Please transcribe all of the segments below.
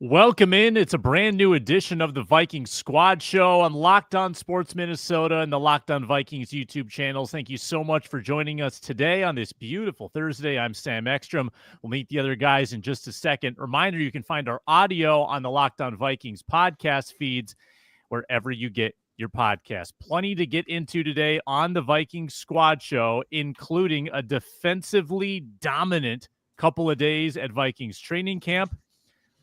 Welcome in. It's a brand new edition of the Vikings Squad Show on Locked On Sports Minnesota and the Locked On Vikings YouTube channels. Thank you so much for joining us today on this beautiful Thursday. I'm Sam Ekstrom. We'll meet the other guys in just a second. Reminder, you can find our audio on the Locked On Vikings podcast feeds wherever you get your podcast. Plenty to get into today on the Vikings Squad Show, including a defensively dominant couple of days at Vikings training camp.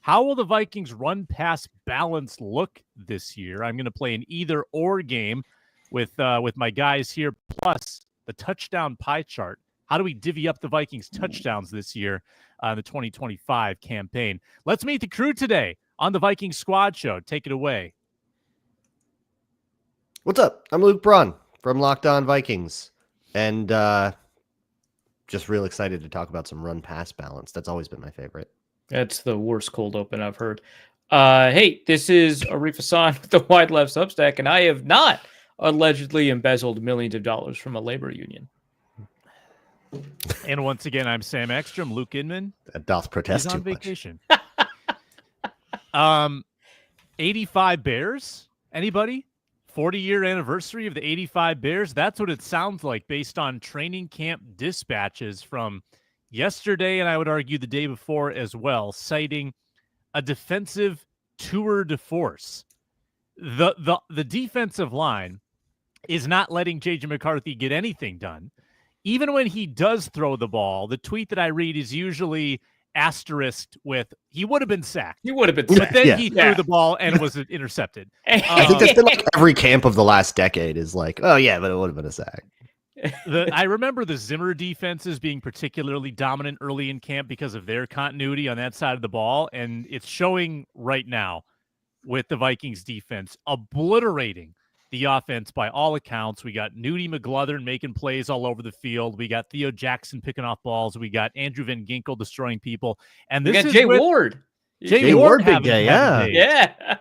How will the Vikings run-pass balance look this year? I'm going to play an either-or game with my guys here, plus the touchdown pie chart. How do we divvy up the Vikings touchdowns this year in the 2025 campaign? Let's meet the crew today on the Vikings Squad Show. Take it away. What's up? I'm Luke Braun from Locked On Vikings, and just real excited to talk about some run-pass balance. That's always been my favorite. That's the worst cold open I've heard. Hey, this is Arif Hasan with the Wide Left Substack, and I have not allegedly embezzled millions of dollars from a labor union. And once again, I'm Sam Ekstrom. Luke Inman. That doth protest He's on too vacation. 85 Bears? Anybody? 40-year anniversary of the 85 Bears? That's what it sounds like based on training camp dispatches from yesterday, and I would argue the day before as well, citing a defensive tour de force. The defensive line is not letting J.J. McCarthy get anything done. Even when he does throw the ball, the tweet that I read is usually asterisked with, he would have been sacked. He would have been sacked. But then he threw the ball and was intercepted. I think that's been like every camp of the last decade is like, oh yeah, but it would have been a sack. I remember the Zimmer defenses being particularly dominant early in camp because of their continuity on that side of the ball, and it's showing right now with the Vikings defense obliterating the offense by all accounts. We got Nudie McGlothern making plays all over the field. We got Theo Jackson picking off balls. We got Andrew Van Ginkel destroying people. And this is Jay Ward. Jay Ward big day, Yeah.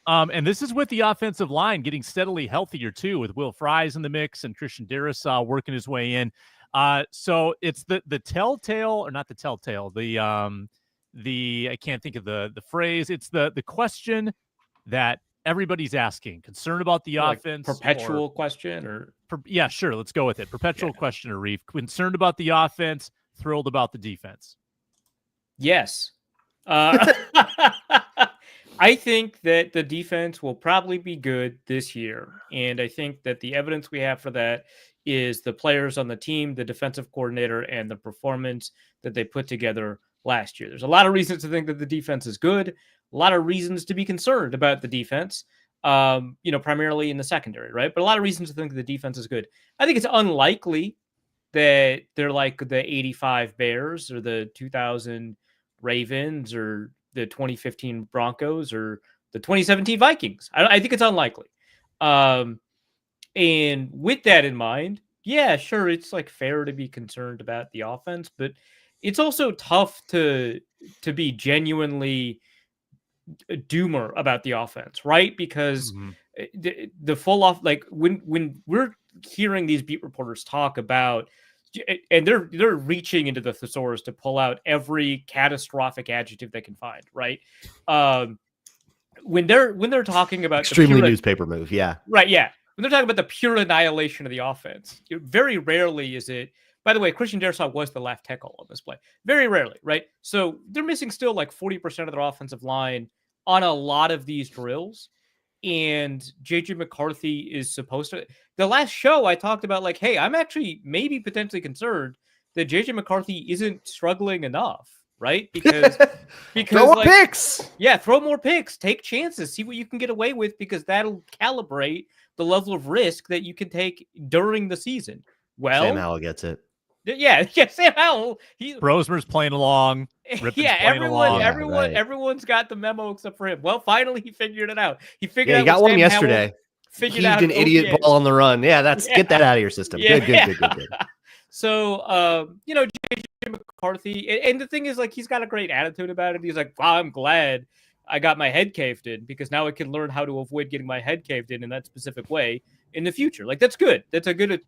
And this is with the offensive line getting steadily healthier too, with Will Fries in the mix and Christian Darrisaw working his way in. So it's the telltale, or not the telltale, the I can't think of the phrase. It's the question that everybody's asking. Concerned about the offense. Perpetual question, or yeah, sure. Let's go with it. Perpetual question, Arif. Concerned about the offense, thrilled about the defense. Yes. I think that the defense will probably be good this year. And I think that the evidence we have for that is the players on the team, the defensive coordinator, and the performance that they put together last year. There's a lot of reasons to think that the defense is good, a lot of reasons to be concerned about the defense, primarily in the secondary, right? But a lot of reasons to think the defense is good. I think it's unlikely that they're like the 85 Bears or the 2000 Ravens or the 2015 Broncos or the 2017 Vikings. I think it's unlikely. And with that in mind, yeah, sure, it's like fair to be concerned about the offense, but it's also tough to be genuinely a doomer about the offense, right? Because the full off, like when we're hearing these beat reporters talk about, and they're reaching into the thesaurus to pull out every catastrophic adjective they can find, right? When they're talking about extremely newspaper move, yeah, right, yeah. When they're talking about the pure annihilation of the offense, very rarely is it. By the way, Christian Darrisaw was the left tackle on this play. Very rarely, right? So they're missing still like 40% of their offensive line on a lot of these drills. And J.J. McCarthy is supposed to. The last show I talked about, like, hey, I'm actually maybe potentially concerned that J.J. McCarthy isn't struggling enough, right? Because throw more picks. Yeah, throw more picks, take chances, see what you can get away with, because that'll calibrate the level of risk that you can take during the season. Well, Sam Howell gets it. Yeah, Sam Howell. Brosmer's playing along. Everyone's got the memo except for him. Well, finally he figured it out. He got one yesterday. Figured out an idiot ball on the run. Yeah, get that out of your system. Yeah. Good. So, J.J. McCarthy, and the thing is, like, he's got a great attitude about it. He's like, wow, I'm glad I got my head caved in, because now I can learn how to avoid getting my head caved in that specific way in the future. Like, that's good. That's a good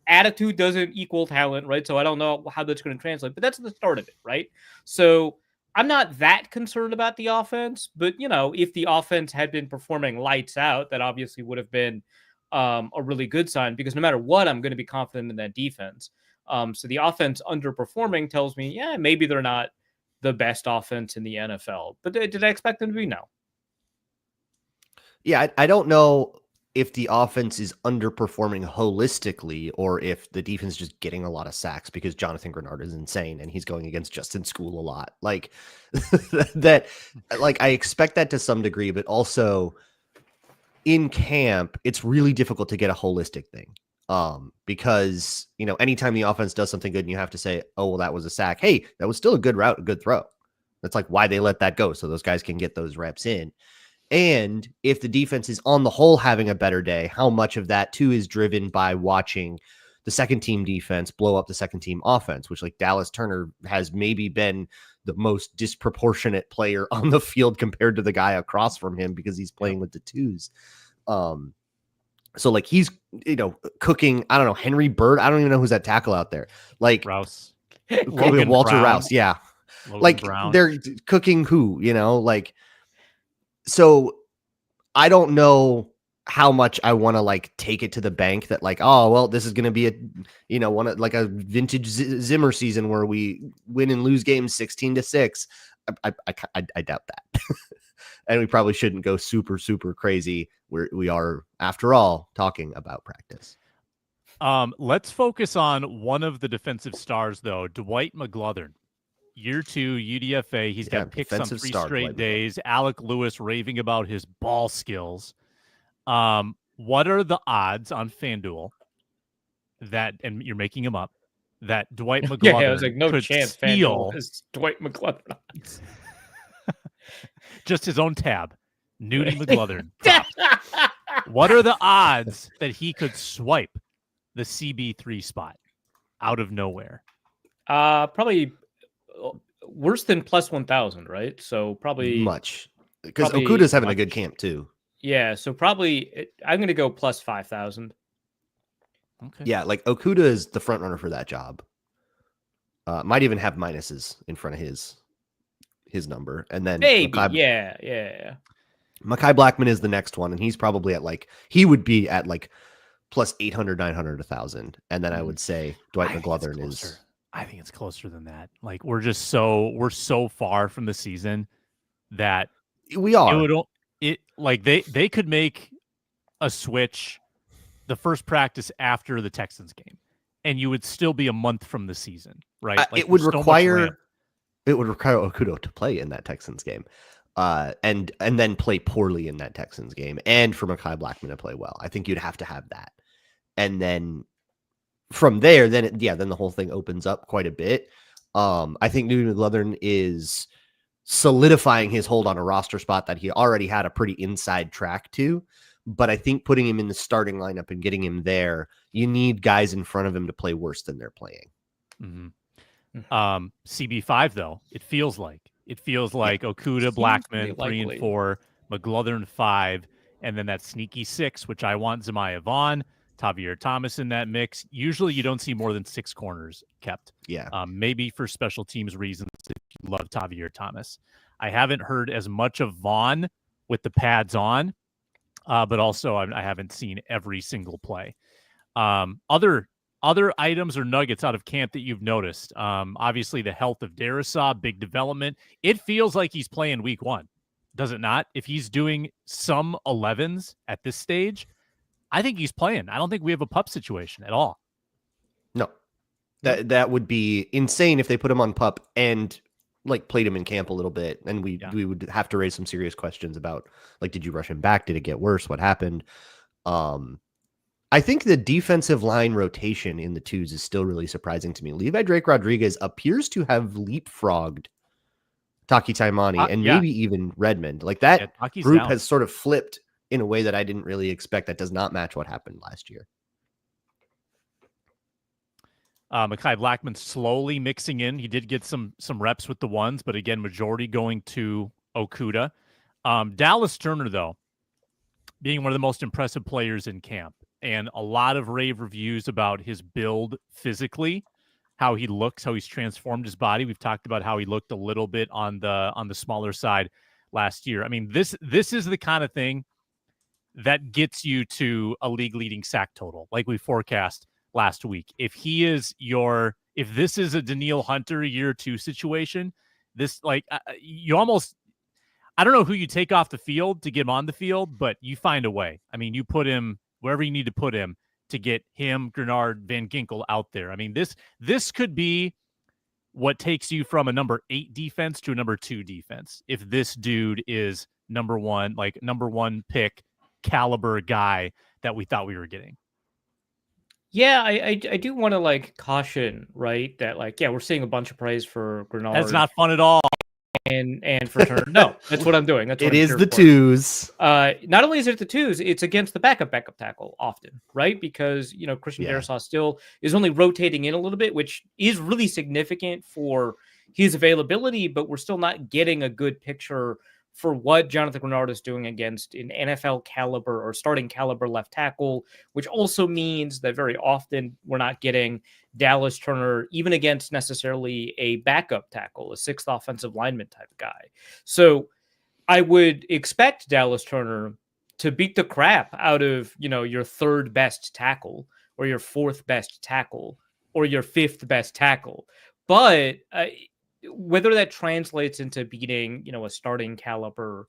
attitude doesn't equal talent, right? So I don't know how that's going to translate, but that's the start of it, right? So I'm not that concerned about the offense, but if the offense had been performing lights out, that obviously would have been a really good sign, because no matter what, I'm going to be confident in that defense. So the offense underperforming tells me, yeah, maybe they're not the best offense in the NFL. But did I expect them to be? No. Yeah, I don't know if the offense is underperforming holistically or if the defense is just getting a lot of sacks because Jonathan Grenard is insane and he's going against Justin School a lot. Like that, like I expect that to some degree, but also in camp, it's really difficult to get a holistic thing. Because anytime the offense does something good and you have to say, oh, well, that was a sack. Hey, that was still a good route, a good throw. That's like why they let that go. So those guys can get those reps in. And if the defense is on the whole having a better day, how much of that too is driven by watching the second team defense blow up the second team offense, which like Dallas Turner has maybe been the most disproportionate player on the field compared to the guy across from him because he's playing with the twos. So like he's, cooking, I don't know, Henry Bird. I don't even know who's that tackle out there. Like Rouse. Walter Brown. Rouse. Yeah. Logan Like Brown. they're cooking who, like, so I don't know how much I want to like take it to the bank that like, oh, well, this is going to be like a vintage Zimmer season where we win and lose games 16-6. I doubt that. And we probably shouldn't go super, super crazy. We are, after all, talking about practice. Let's focus on one of the defensive stars, though, Dwight McGlothern. Year 2, UDFA. He's got picks on 3 straight days. Alec Lewis raving about his ball skills. What are the odds on FanDuel that, and you're making him up, that Dwight McGlothern I was like, no could chance steal FanDuel is Dwight McGlothern. just his own tab. Nudie McGlothern. What are the odds that he could swipe the CB3 spot out of nowhere? Probably worse than plus 1,000, right? So probably much, because Okuda's having a good camp too. Yeah, so probably I'm going to go plus 5,000. Okay. Yeah, like Okuda is the front runner for that job. Might even have minuses in front of his number, and then maybe yeah. Mekhi Blackmon is the next one, and he's probably at he would be at like plus 800, 900, 1,000, and then I would say Dwight McGlothern is. I think it's closer than that. Like we're so far from the season that we are. They could make a switch the first practice after the Texans game, and you would still be a month from the season, right? It would require Okuda to play in that Texans game, and then play poorly in that Texans game, and for Mekhi Blackmon to play well. I think you'd have to have that, and then from there, then the whole thing opens up quite a bit. I think Nudie McGlothern is solidifying his hold on a roster spot that he already had a pretty inside track to. But I think putting him in the starting lineup and getting him there, you need guys in front of him to play worse than they're playing. Mm-hmm. CB5 though, it feels like Okuda, Blackmon 3 and 4, McGlothern 5, and then that sneaky 6, which I want Zemiah Vaughn, Tavier Thomas in that mix. Usually you don't see more than 6 corners kept. Yeah. Maybe for special teams reasons if you love Tavier Thomas. I haven't heard as much of Vaughn with the pads on, but also I haven't seen every single play. Other items or nuggets out of camp that you've noticed. Obviously the health of Darrisaw, big development. It feels like he's playing week 1. Does it not? If he's doing some 11s at this stage, I think he's playing. I don't think we have a pup situation at all. No, that would be insane if they put him on pup and played him in camp a little bit, and we would have to raise some serious questions about did you rush him back? Did it get worse? What happened? I think the defensive line rotation in the twos is still really surprising to me. Levi Drake Rodriguez appears to have leapfrogged Taki Taimani and maybe even Redmond. That group has sort of flipped in a way that I didn't really expect. That does not match what happened last year. Mekhi Blackmon slowly mixing in. He did get some reps with the ones, but again, majority going to Okuda. Dallas Turner, though, being one of the most impressive players in camp, and a lot of rave reviews about his build physically. how he looks, how he's transformed his body. We've talked about how he looked a little bit on the smaller side last year. I mean, this is the kind of thing that gets you to a league-leading sack total, like we forecast last week. If this is a Daniil Hunter year 2 situation, this you almost, I don't know who you take off the field to get him on the field, but you find a way. I mean, you put him wherever you need to put him to get him, Grenard, Van Ginkel out there. I mean, this could be what takes you from a number 8 defense to a number 2 defense. If this dude is number one pick caliber guy that we thought we were getting. Yeah, I do want to caution, right? That we're seeing a bunch of praise for Grenard. That's not fun at all. And for Turner. No, that's what I'm doing. That's what it I'm is here the for. twos. Not only is it the twos, it's against the backup tackle often, right? Because Christian Darrisaw still is only rotating in a little bit, which is really significant for his availability, but we're still not getting a good picture for what Jonathan Grenard is doing against an NFL caliber or starting caliber left tackle, which also means that very often we're not getting Dallas Turner even against necessarily a backup tackle, a 6th offensive lineman type guy. So I would expect Dallas Turner to beat the crap out of, your 3rd best tackle or your 4th best tackle or your 5th best tackle. But whether that translates into beating, a starting caliber,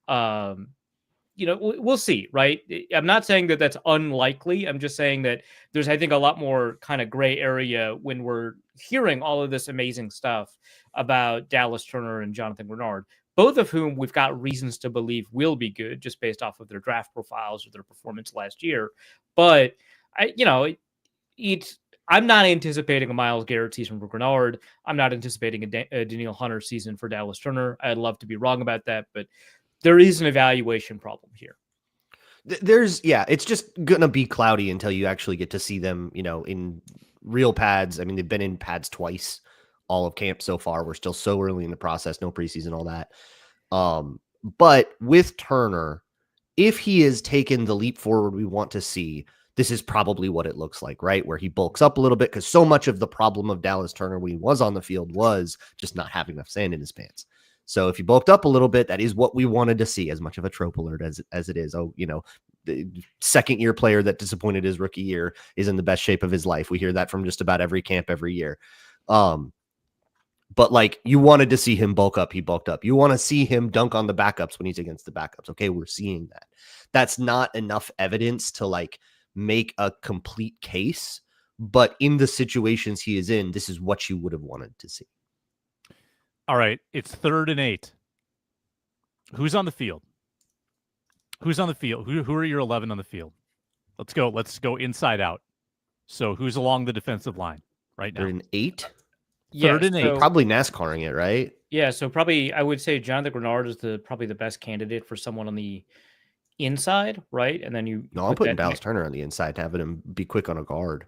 we'll see, right? I'm not saying that that's unlikely. I'm just saying that there's, I think, a lot more kind of gray area when we're hearing all of this amazing stuff about Dallas Turner and Jonathan Grenard, both of whom we've got reasons to believe will be good just based off of their draft profiles or their performance last year. But I'm not anticipating a Myles Garrett season for Grenard. I'm not anticipating a Daniil Hunter season for Dallas Turner. I'd love to be wrong about that, but there is an evaluation problem here. It's just going to be cloudy until you actually get to see them, in real pads. I mean, they've been in pads twice all of camp so far. We're still so early in the process, no preseason, all that. But with Turner, if he has taken the leap forward we want to see, this is probably what it looks like, right? Where he bulks up a little bit, because so much of the problem of Dallas Turner when he was on the field was just not having enough sand in his pants. So if he bulked up a little bit, that is what we wanted to see, as much of a trope alert as it is. Oh, the 2nd-year player that disappointed his rookie year is in the best shape of his life. We hear that from just about every camp every year. But you wanted to see him bulk up. He bulked up. You want to see him dunk on the backups when he's against the backups. Okay, we're seeing that. That's not enough evidence to make a complete case, but in the situations he is in, this is what you would have wanted to see. All right, it's 3rd and 8. Who's on the field? Who are your 11 on the field? Let's go inside out. So who's along the defensive line right now? 3rd and 8? 3rd and 8. Probably NASCARing it, right? Yeah, so probably I would say Jonathan Grenard is probably the best candidate for someone on the inside, right? And then I'm putting Dallas Turner on the inside, having him be quick on a guard.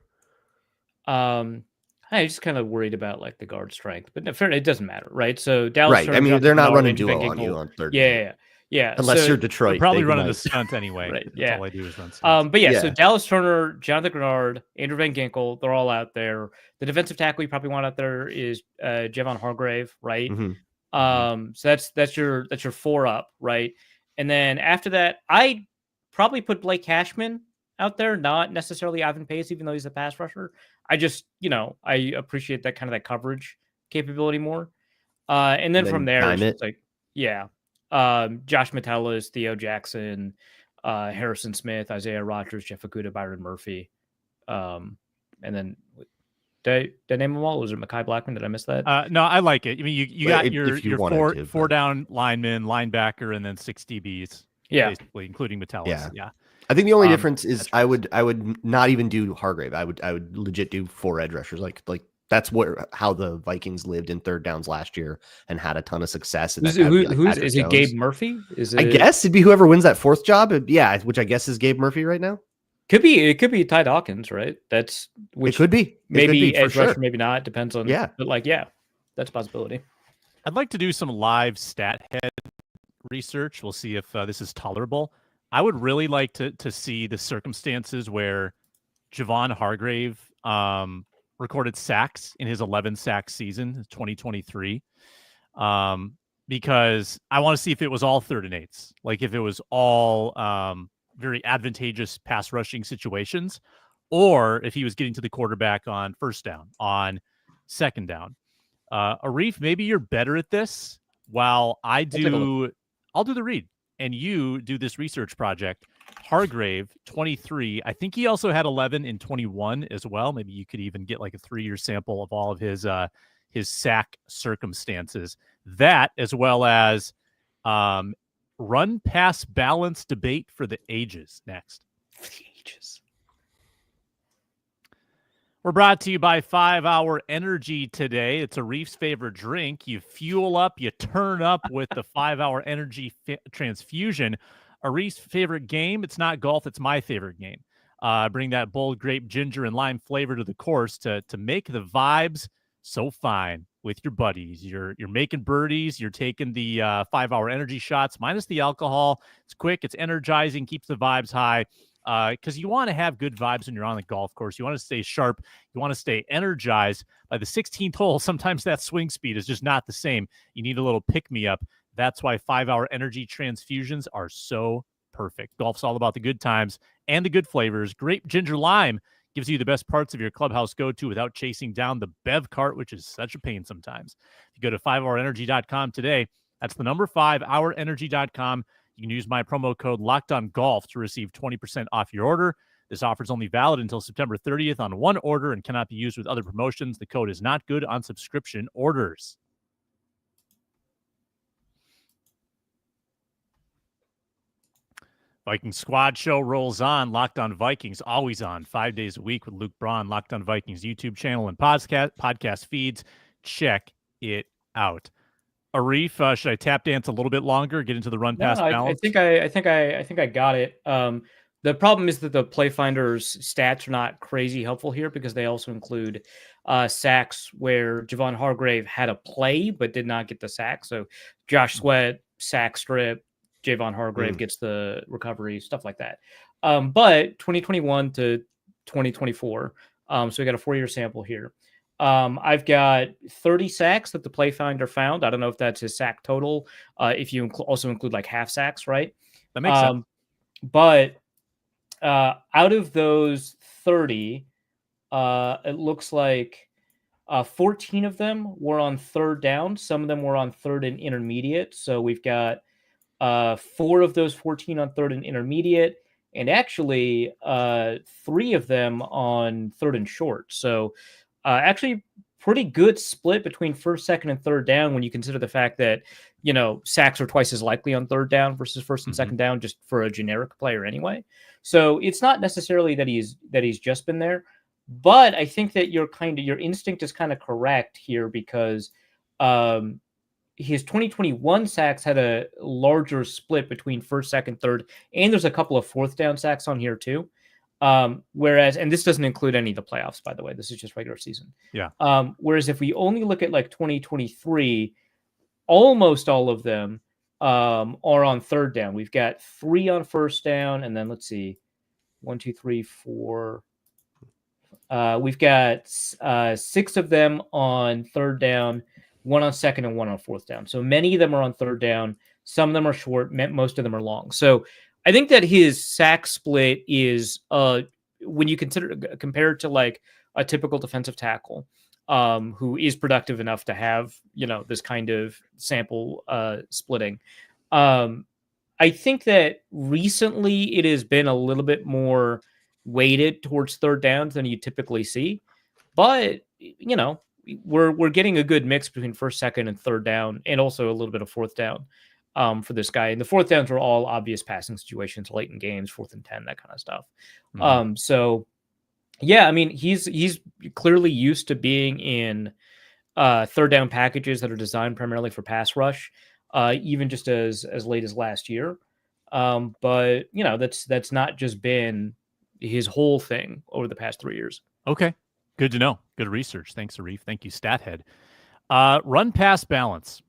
I'm just kind of worried about the guard strength, but fair, it doesn't matter, right? So Dallas, right? Turner, I mean, Jonathan they're not Grenard, running Andrew duo Van on Ginkel. you on 3rd. Yeah. Unless so, you're Detroit, they're probably running the stunt anyway. Right, That's all I do is run stunt. But so Dallas Turner, Jonathan Grenard, Andrew Van Ginkel, they're all out there. The defensive tackle you probably want out there is Javon Hargrave, right? Mm-hmm. So that's your 4 up, right? And then after that, I probably put Blake Cashman out there, not necessarily Ivan Pace, even though he's a pass rusher. I just, I appreciate that kind of that coverage capability more. And then from there, it's Josh Metellus, Theo Jackson, Harrison Smith, Isaiah Rodgers, Jeff Okudah, Byron Murphy. And then did I name them all? Was it Mekhi Blackman? Did I miss that? No, I like it. I mean, you got your 4 to, down linemen, linebacker, and then 6 DBs. Yeah, basically, including Metellus. Yeah. I think the only difference is I would not even do Hargrave. I would legit do 4 edge rushers. Like that's how the Vikings lived in 3rd downs last year and had a ton of success. And is it Gabe Murphy? I guess it'd be whoever wins that 4th job. Yeah, which I guess is Gabe Murphy right now. It could be Ty Dawkins, right? It could be. Maybe edge sure. rusher, maybe not. Depends on. Yeah, but that's a possibility. I'd like to do some live stat head research. We'll see if this is tolerable. I would really like to see the circumstances where Javon Hargrave recorded sacks in his 11 sack season, 2023. Because I want to see if it was all 3rd and 8s, like if it was all very advantageous pass rushing situations, or if he was getting to the quarterback on 1st down, on 2nd down. Arif, maybe you're better at this. While I'll do the read and you do this research project. Hargrave, 23. I think he also had 11 in 21 as well. Maybe you could even get like a 3-year sample of all of his sack circumstances. That, as well as run pass balance debate for the ages next. For the ages. We're brought to you by 5 Hour Energy today. It's Arif's favorite drink. You fuel up, you turn up with the 5 Hour Energy transfusion. Arif's favorite game, it's not golf, it's my favorite game. Bring that bold grape, ginger, and lime flavor to the course to make the vibes so fine with your buddies. You're making birdies, you're taking the 5 Hour Energy shots minus the alcohol. It's quick, it's energizing, keeps the vibes high. Because you want to have good vibes when you're on the golf course. You want to stay sharp. You want to stay energized. By the 16th hole, sometimes that swing speed is just not the same. You need a little pick-me-up. That's why 5 Hour Energy transfusions are so perfect. Golf's all about the good times and the good flavors. Grape ginger lime gives you the best parts of your clubhouse go-to without chasing down the bev cart, which is such a pain sometimes. If you go to 5hourenergy.com today, that's the number 5hourenergy.com. You can use my promo code LOCKEDONGOLF to receive 20% off your order. This offer is only valid until September 30th on one order and cannot be used with other promotions. The code is not good on subscription orders. Viking Squad Show rolls on. Locked On Vikings, always on 5 days a week with Luke Braun. Locked On Vikings YouTube channel and podcast feeds. Check it out. Arif, should I tap dance a little bit longer? Get into the run pass balance. I think I got it. The problem is that the play finder's stats are not crazy helpful here because they also include sacks where Javon Hargrave had a play but did not get the sack. So Josh Sweat, sack strip, Javon Hargrave gets the recovery, stuff like that. But 2021 to 2024, so we got a 4-year sample here. I've got 30 sacks that the play finder found. I don't know if that's his sack total. If you also include like half sacks, right? That makes sense. But out of those 30, it looks like 14 of them were on 3rd down. Some of them were on 3rd and intermediate. So we've got 4 of those 14 on 3rd and intermediate, and actually 3 of them on 3rd and short. So actually pretty good split between 1st, 2nd, and 3rd down when you consider the fact that, you know, sacks are twice as likely on 3rd down versus 1st and 2nd down just for a generic player anyway. So it's not necessarily that he's just been there, but I think that your instinct is kind of correct here because his 2021 sacks had a larger split between 1st, 2nd, 3rd, and there's a couple of 4th down sacks on here too. Whereas, and this doesn't include any of the playoffs, by the way, this is just regular season. Yeah. Whereas if we only look at like 2023, almost all of them are on 3rd down. We've got 3 on 1st down, and then let's see, 1, 2, 3, 4. We've got 6 of them on 3rd down, 1 on 2nd, and 1 on 4th down. So many of them are on 3rd down. Some of them are short. Most of them are long. So I think that his sack split is, when you compare it to like a typical defensive tackle, who is productive enough to have, you know, this kind of sample splitting. I think that recently it has been a little bit more weighted towards 3rd downs than you typically see, but you know, we're getting a good mix between 1st, 2nd, and 3rd down, and also a little bit of 4th down for this guy. And the 4th downs are all obvious passing situations, late in games, 4th and 10, that kind of stuff. So yeah, I mean, he's clearly used to being in 3rd down packages that are designed primarily for pass rush, even just as late as last year. But you know, that's not just been his whole thing over the past 3 years. Okay. Good to know. Good research. Thanks, Arif. Thank you, Stathead. Run pass balance.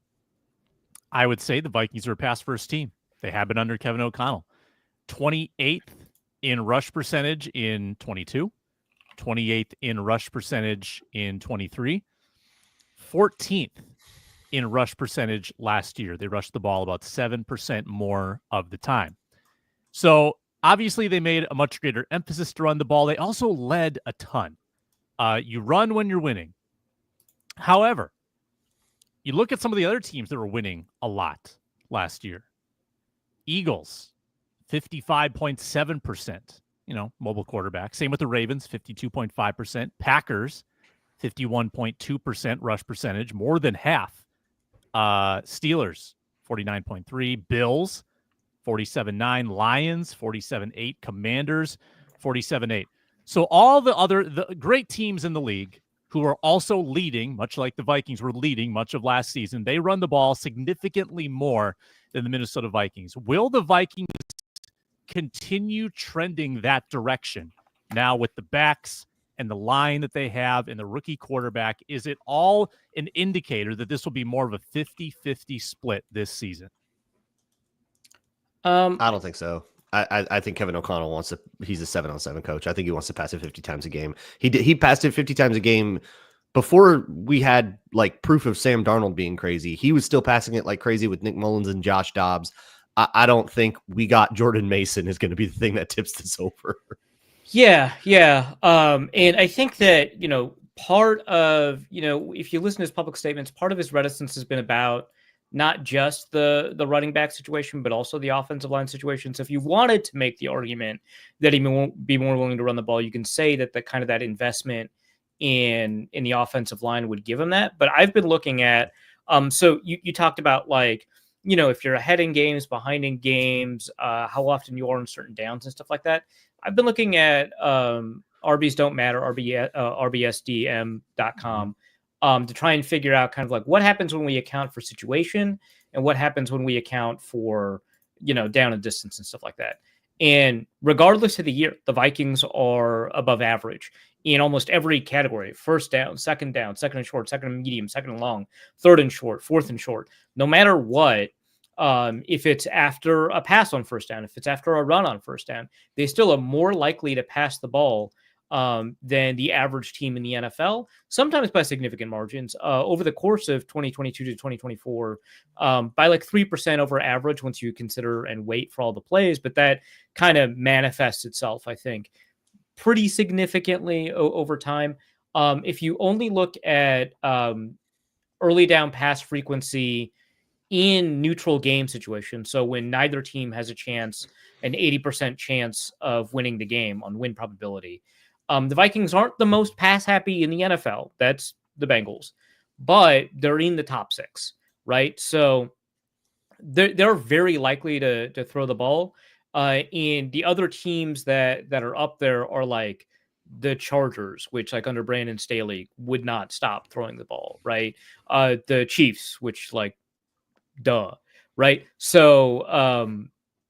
I would say the Vikings are a pass first team. They have been under Kevin O'Connell. 28th in rush percentage in 22, 28th in rush percentage in 23, 14th in rush percentage last year. They rushed the ball about 7% more of the time. So obviously they made a much greater emphasis to run the ball. They also led a ton. You run when you're winning. However, you look at some of the other teams that were winning a lot last year. Eagles, 55.7%, mobile quarterback. Same with the Ravens, 52.5%. Packers, 51.2% rush percentage, more than half. Steelers, 49.3%. Bills, 47.9%. Lions, 47.8%. Commanders, 47.8%. So all the great teams in the league who are also leading, much like the Vikings were leading much of last season, they run the ball significantly more than the Minnesota Vikings. Will the Vikings continue trending that direction now with the backs and the line that they have and the rookie quarterback? Is it all an indicator that this will be more of a 50-50 split this season? I don't think so. I think Kevin O'Connell he's a 7-on-7 coach. I think he wants to pass it 50 times a game. He passed it 50 times a game before we had like proof of Sam Darnold being crazy. He was still passing it like crazy with Nick Mullins and Josh Dobbs. I don't think we got Jordan Mason is going to be the thing that tips this over. Yeah. And I think that, part of, if you listen to his public statements, part of his reticence has been about not just the running back situation, but also the offensive line situation. So if you wanted to make the argument that he won't be more willing to run the ball, you can say that the kind of that investment in the offensive line would give him that. But I've been looking at, so you talked about like, if you're ahead in games, behind in games, how often you are on certain downs and stuff like that. I've been looking at RBs Don't Matter, RBSDM.com, to try and figure out kind of like what happens when we account for situation and what happens when we account for, down and distance and stuff like that. And regardless of the year, the Vikings are above average in almost every category: first down, second and short, second and medium, second and long, third and short, fourth and short. No matter what, if it's after a pass on first down, if it's after a run on first down, they still are more likely to pass the ball than the average team in the NFL, sometimes by significant margins. Over the course of 2022 to 2024, by like 3% over average once you consider and wait for all the plays. But that kind of manifests itself, I think, pretty significantly over time. If you only look at early down pass frequency in neutral game situations, so when neither team has a chance, an 80% chance of winning the game on win probability, the Vikings aren't the most pass happy in the NFL. That's the Bengals, but they're in the top 6, right? So they're very likely to throw the ball. And the other teams that are up there are like the Chargers, which like under Brandon Staley would not stop throwing the ball, right? The Chiefs, which like, duh, right? So,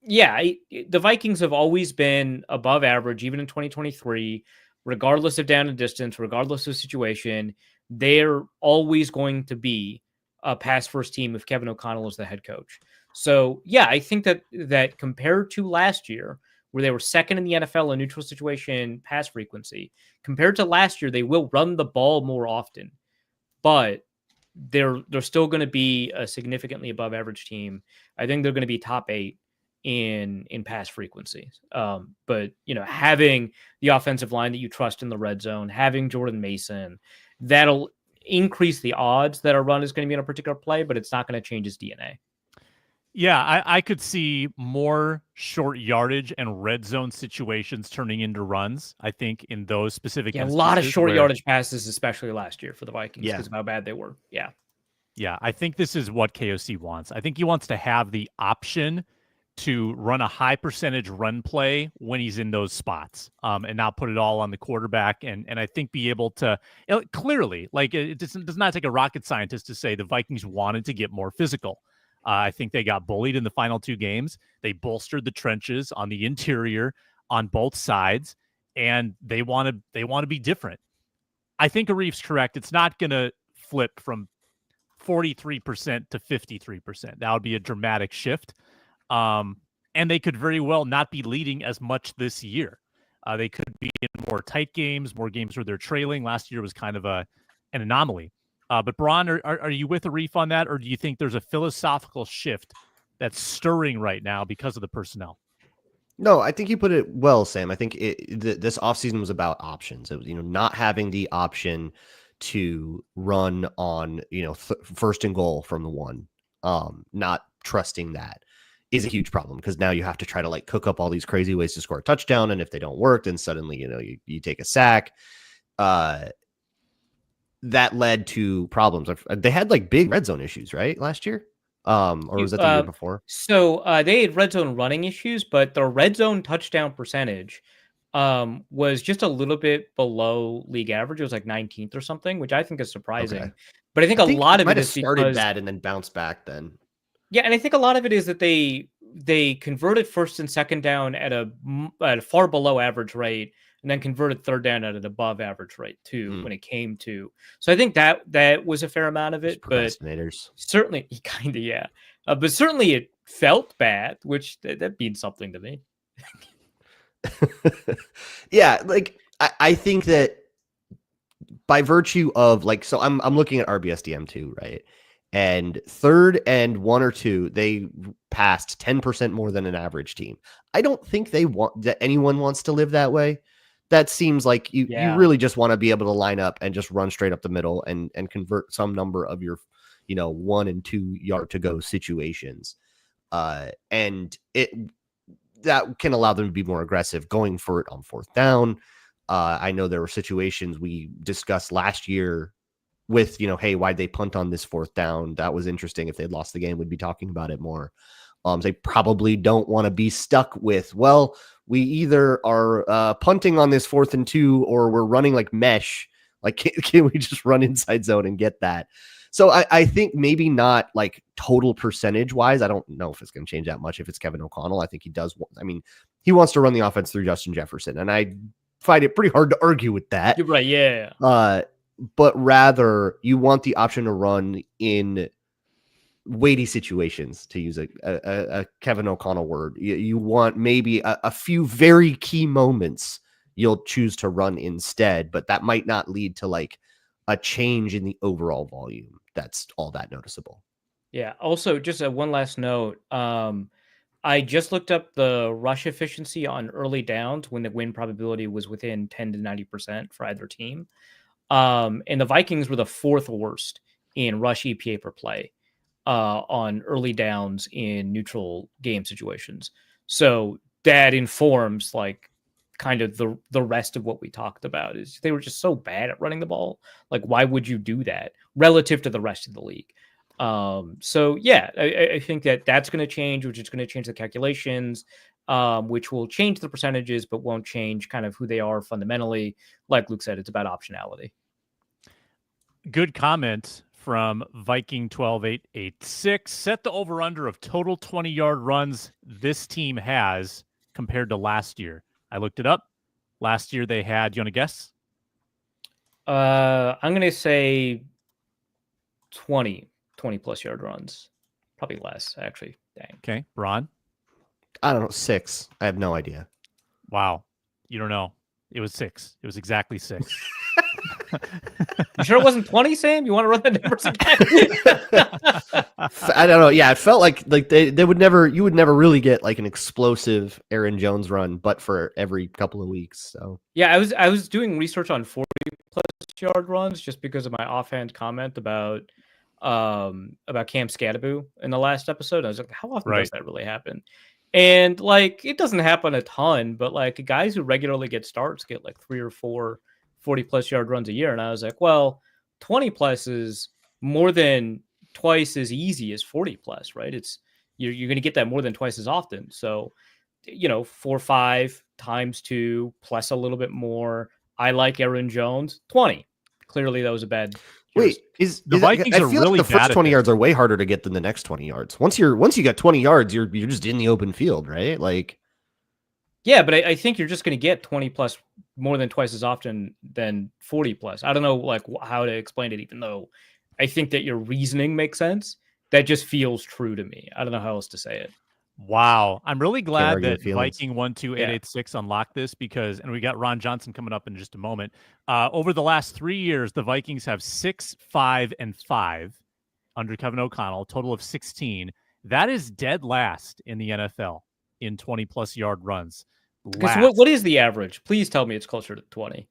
the Vikings have always been above average, even in 2023, regardless of down and distance, regardless of situation. They're always going to be a pass first team if Kevin O'Connell is the head coach. So, I think that compared to last year, where they were second in the NFL in neutral situation pass frequency, compared to last year, they will run the ball more often, but they're still going to be a significantly above average team. I think they're going to be top 8 in pass frequency. But having the offensive line that you trust in the red zone, having Jordan Mason, that'll increase the odds that a run is going to be on a particular play, but it's not going to change his DNA. Yeah, I could see more short yardage and red zone situations turning into runs, I think, in those specific instances. A lot of short yardage passes, especially last year for the Vikings, because of how bad they were. Yeah, I think this is what KOC wants. I think he wants to have the option to run a high percentage run play when he's in those spots, and not put it all on the quarterback. And I think be able to clearly, like, it does not take a rocket scientist to say the Vikings wanted to get more physical. I think they got bullied in the final 2 games. They bolstered the trenches on the interior on both sides, and they want to be different. I think Arif's correct. It's not going to flip from 43% to 53%. That would be a dramatic shift. And they could very well not be leading as much this year. They could be in more tight games, more games where they're trailing. Last year was kind of an anomaly. But Braun, are you with Arif on that, or do you think there's a philosophical shift that's stirring right now because of the personnel? No, I think you put it well, Sam. I think this offseason was about options. It was, not having the option to run on, first and goal from the one, not trusting that is a huge problem, because now you have to try to like cook up all these crazy ways to score a touchdown. And if they don't work, then suddenly, you take a sack. That led to problems. They had like big red zone issues, right? Last year. Or was that the year before? So they had red zone running issues, but the red zone touchdown percentage was just a little bit below league average. It was like 19th or something, which I think is surprising. Okay. But I think a lot of might it have is started because bad and then bounced back then. yeah, and I think a lot of it is that they converted first and second down at a far below average rate, and then converted third down at an above average rate too when it came to. So I think that was a fair amount of it, but certainly kind of yeah. But certainly it felt bad, which that means something to me. Yeah, like I think that by virtue of like, so I'm looking at RBSDM too, right? And third and 1 or 2, they passed 10% more than an average team. I don't think that anyone wants to live that way. That seems like you really just want to be able to line up and just run straight up the middle and convert some number of your 1 and 2 yard to go situations. And that can allow them to be more aggressive going for it on fourth down. I know there were situations we discussed last year with, hey, why'd they punt on this fourth down? That was interesting. If they'd lost the game, we'd be talking about it more. They probably don't want to be stuck with, well, we either are punting on this 4th and 2, or we're running like mesh. Like, can we just run inside zone and get that? So I think maybe not like total percentage wise. I don't know if it's going to change that much if it's Kevin O'Connell. I think he does. I mean, he wants to run the offense through Justin Jefferson, and I find it pretty hard to argue with that. You're right. Yeah. But rather you want the option to run in weighty situations, to use a Kevin O'Connell word. You want maybe a few very key moments you'll choose to run instead, but that might not lead to like a change in the overall volume that's all that noticeable. Yeah. Also, just one last note. I just looked up the rush efficiency on early downs when the win probability was within 10 to 90% for either team. And the Vikings were the 4th worst in rush EPA per play on early downs in neutral game situations. So that informs like kind of the rest of what we talked about. Is they were just so bad at running the ball. Like, why would you do that relative to the rest of the league? So yeah, I think that's going to change, which is going to change the calculations, which will change the percentages, but won't change kind of who they are fundamentally. Like Luke said, it's about optionality. Good comment from Viking 12886. Set the over-under of total 20-yard runs this team has compared to last year. I looked it up. Last year they had, do you want to guess? I'm going to say 20 plus yard runs. Probably less, actually. Dang. Okay. Ron? I don't know. 6. I have no idea. Wow. You don't know. It was 6. It was exactly 6. You sure it wasn't 20, Sam? You want to run the numbers again? I don't know. Yeah, it felt like they would never, you would never really get like an explosive Aaron Jones run, but for every couple of weeks. So yeah, I was doing research on 40 plus yard runs just because of my offhand comment about Cam Scadaboo in the last episode. I was like, how often does that really happen? And like, it doesn't happen a ton, but like guys who regularly get starts get like 3 or 4 40 plus yard runs a year. And I was like, well, 20 plus is more than twice as easy as 40 plus, right? It's you're going to get that more than twice as often. So, 4 5 times 2 plus a little bit more. I like Aaron Jones 20. Clearly that was a bad. Wait, the Vikings are really like the first 20 yards are way harder to get than the next 20 yards. Once you got 20 yards, you're just in the open field, right? Like, yeah, but I think you're just going to get 20 plus more than twice as often than 40 plus. I don't know like how to explain it, even though I think that your reasoning makes sense. That just feels true to me. I don't know how else to say it. Wow. I'm really glad argue that with feelings. Viking12886 unlocked this because, and we got Ron Johnson coming up in just a moment. Over the last 3 years, the Vikings have 6-5-5 under Kevin O'Connell, total of 16. That is dead last in the NFL in 20-plus yard runs. Because what is the average? Please tell me it's closer to 20.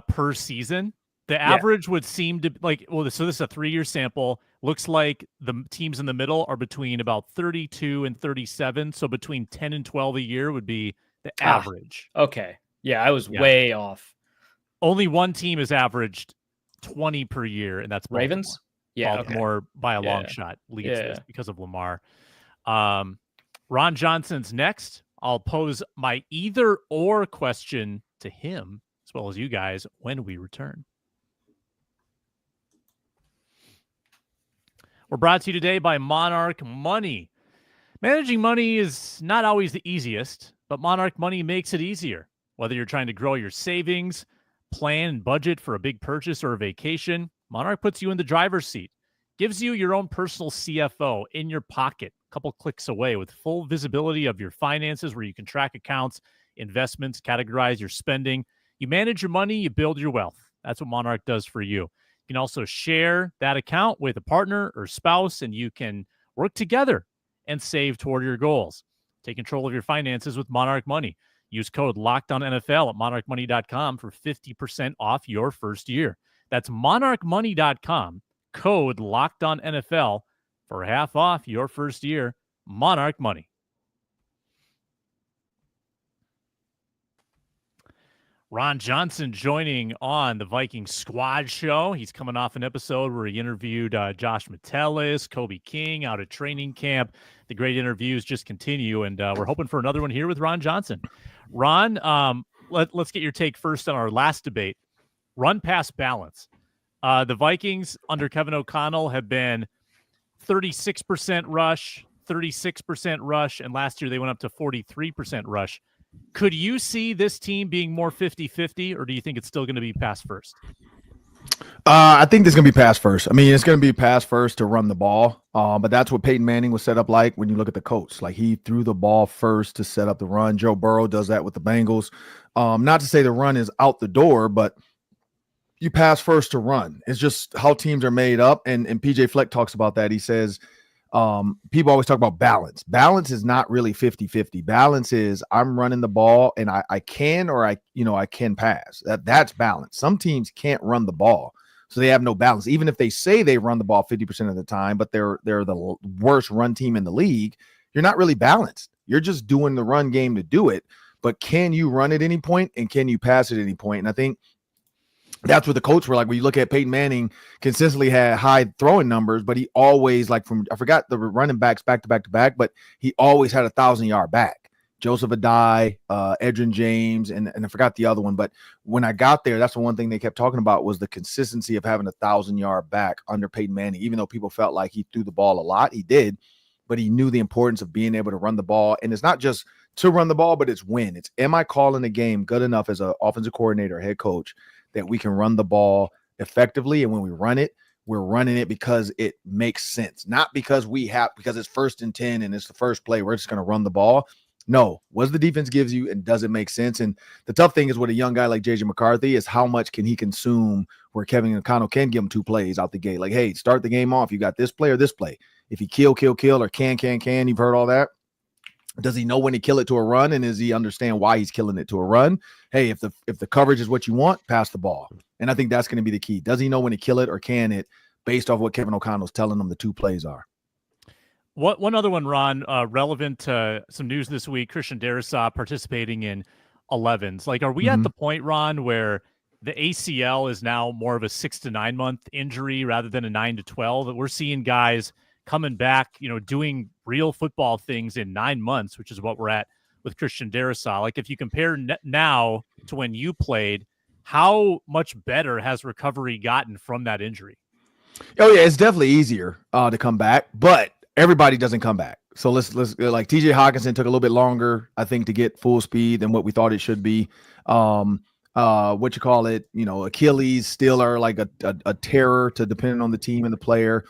Per season. The average would seem to like, well, so this is a 3-year sample. Looks like the teams in the middle are between about 32 and 37. So between 10 and 12 a year would be the average. Okay. Yeah, I was way off. Only one team has averaged 20 per year, and that's Baltimore. Ravens? Yeah. Baltimore by a long shot leads this because of Lamar. Ron Johnson's next. I'll pose my either or question to him, as well as you guys, when we return. We're brought to you today by Monarch Money. Managing money is not always the easiest, but Monarch Money makes it easier. Whether you're trying to grow your savings, plan and budget for a big purchase or a vacation, Monarch puts you in the driver's seat. Gives you your own personal CFO in your pocket, a couple clicks away, with full visibility of your finances where you can track accounts, investments, categorize your spending. You manage your money, you build your wealth. That's what Monarch does for you. You can also share that account with a partner or spouse, and you can work together and save toward your goals. Take control of your finances with Monarch Money. Use code LOCKEDONNFL at monarchmoney.com for 50% off your first year. That's monarchmoney.com, code LOCKEDONNFL for half off your first year. Monarch Money. Ron Johnson joining on the Viking Squad Show. He's coming off an episode where he interviewed Josh Metellus, Kobe King out at training camp. The great interviews just continue, and we're hoping for another one here with Ron Johnson. Ron, let's get your take first on our last debate. Run pass balance. The Vikings under Kevin O'Connell have been 36% rush, 36% rush, and last year they went up to 43% rush. Could you see this team being more 50-50, or do you think it's still going to be pass first? I think there's going to be pass first. I mean, it's going to be pass first to run the ball, but that's what Peyton Manning was set up like when you look at the Colts. Like, he threw the ball first to set up the run. Joe Burrow does that with the Bengals. Not to say the run is out the door, but you pass first to run. It's just how teams are made up, and PJ Fleck talks about that. He says people always talk about balance. Balance is not really 50-50. Balance is I'm running the ball and I can pass. That's balance. Some teams can't run the ball, so they have no balance. Even if they say they run the ball 50% of the time, but they're the worst run team in the league, you're not really balanced. You're just doing the run game to do it. But can you run at any point, and can you pass at any point? And I think that's what the Colts were like. When you look at Peyton Manning, consistently had high throwing numbers, but he always, like, I forgot the running backs back to back, but he always had 1,000-yard back. Joseph Adai, Edgerrin James, and I forgot the other one. But when I got there, that's the one thing they kept talking about was the consistency of having 1,000-yard back under Peyton Manning. Even though people felt like he threw the ball a lot, he did, but he knew the importance of being able to run the ball. And it's not just to run the ball, but it's when. It's, am I calling a game good enough as an offensive coordinator, head coach, that we can run the ball effectively? And when we run it, we're running it because it makes sense, not because because it's 1st and 10 and it's the first play, we're just going to run the ball. No, what the defense gives you, and does it make sense? And the tough thing is with a young guy like JJ McCarthy is how much can he consume where Kevin O'Connell can give him 2 plays out the gate. Like, hey, start the game off. You got this play or this play. If he kill, or can, you've heard all that. Does he know when to kill it to a run, and does he understand why he's killing it to a run? Hey, if the coverage is what you want, pass the ball. And I think that's going to be the key. Does he know when to kill it or can it, based off what Kevin O'Connell's telling him the 2 plays are? One other one, Ron, relevant to some news this week, Christian Darrisaw participating in 11s. Like, are we at the point, Ron, where the ACL is now more of a 6 to 9 month injury rather than a 9 to 12? That we're seeing guys coming back, doing real football things in 9 months, which is what we're at with Christian Darrisaw. Like, if you compare now to when you played, how much better has recovery gotten from that injury? Oh yeah, it's definitely easier to come back, but everybody doesn't come back. So let's like TJ Hawkinson took a little bit longer, I think, to get full speed than what we thought it should be. Achilles still are like a terror to, depending on the team and the player.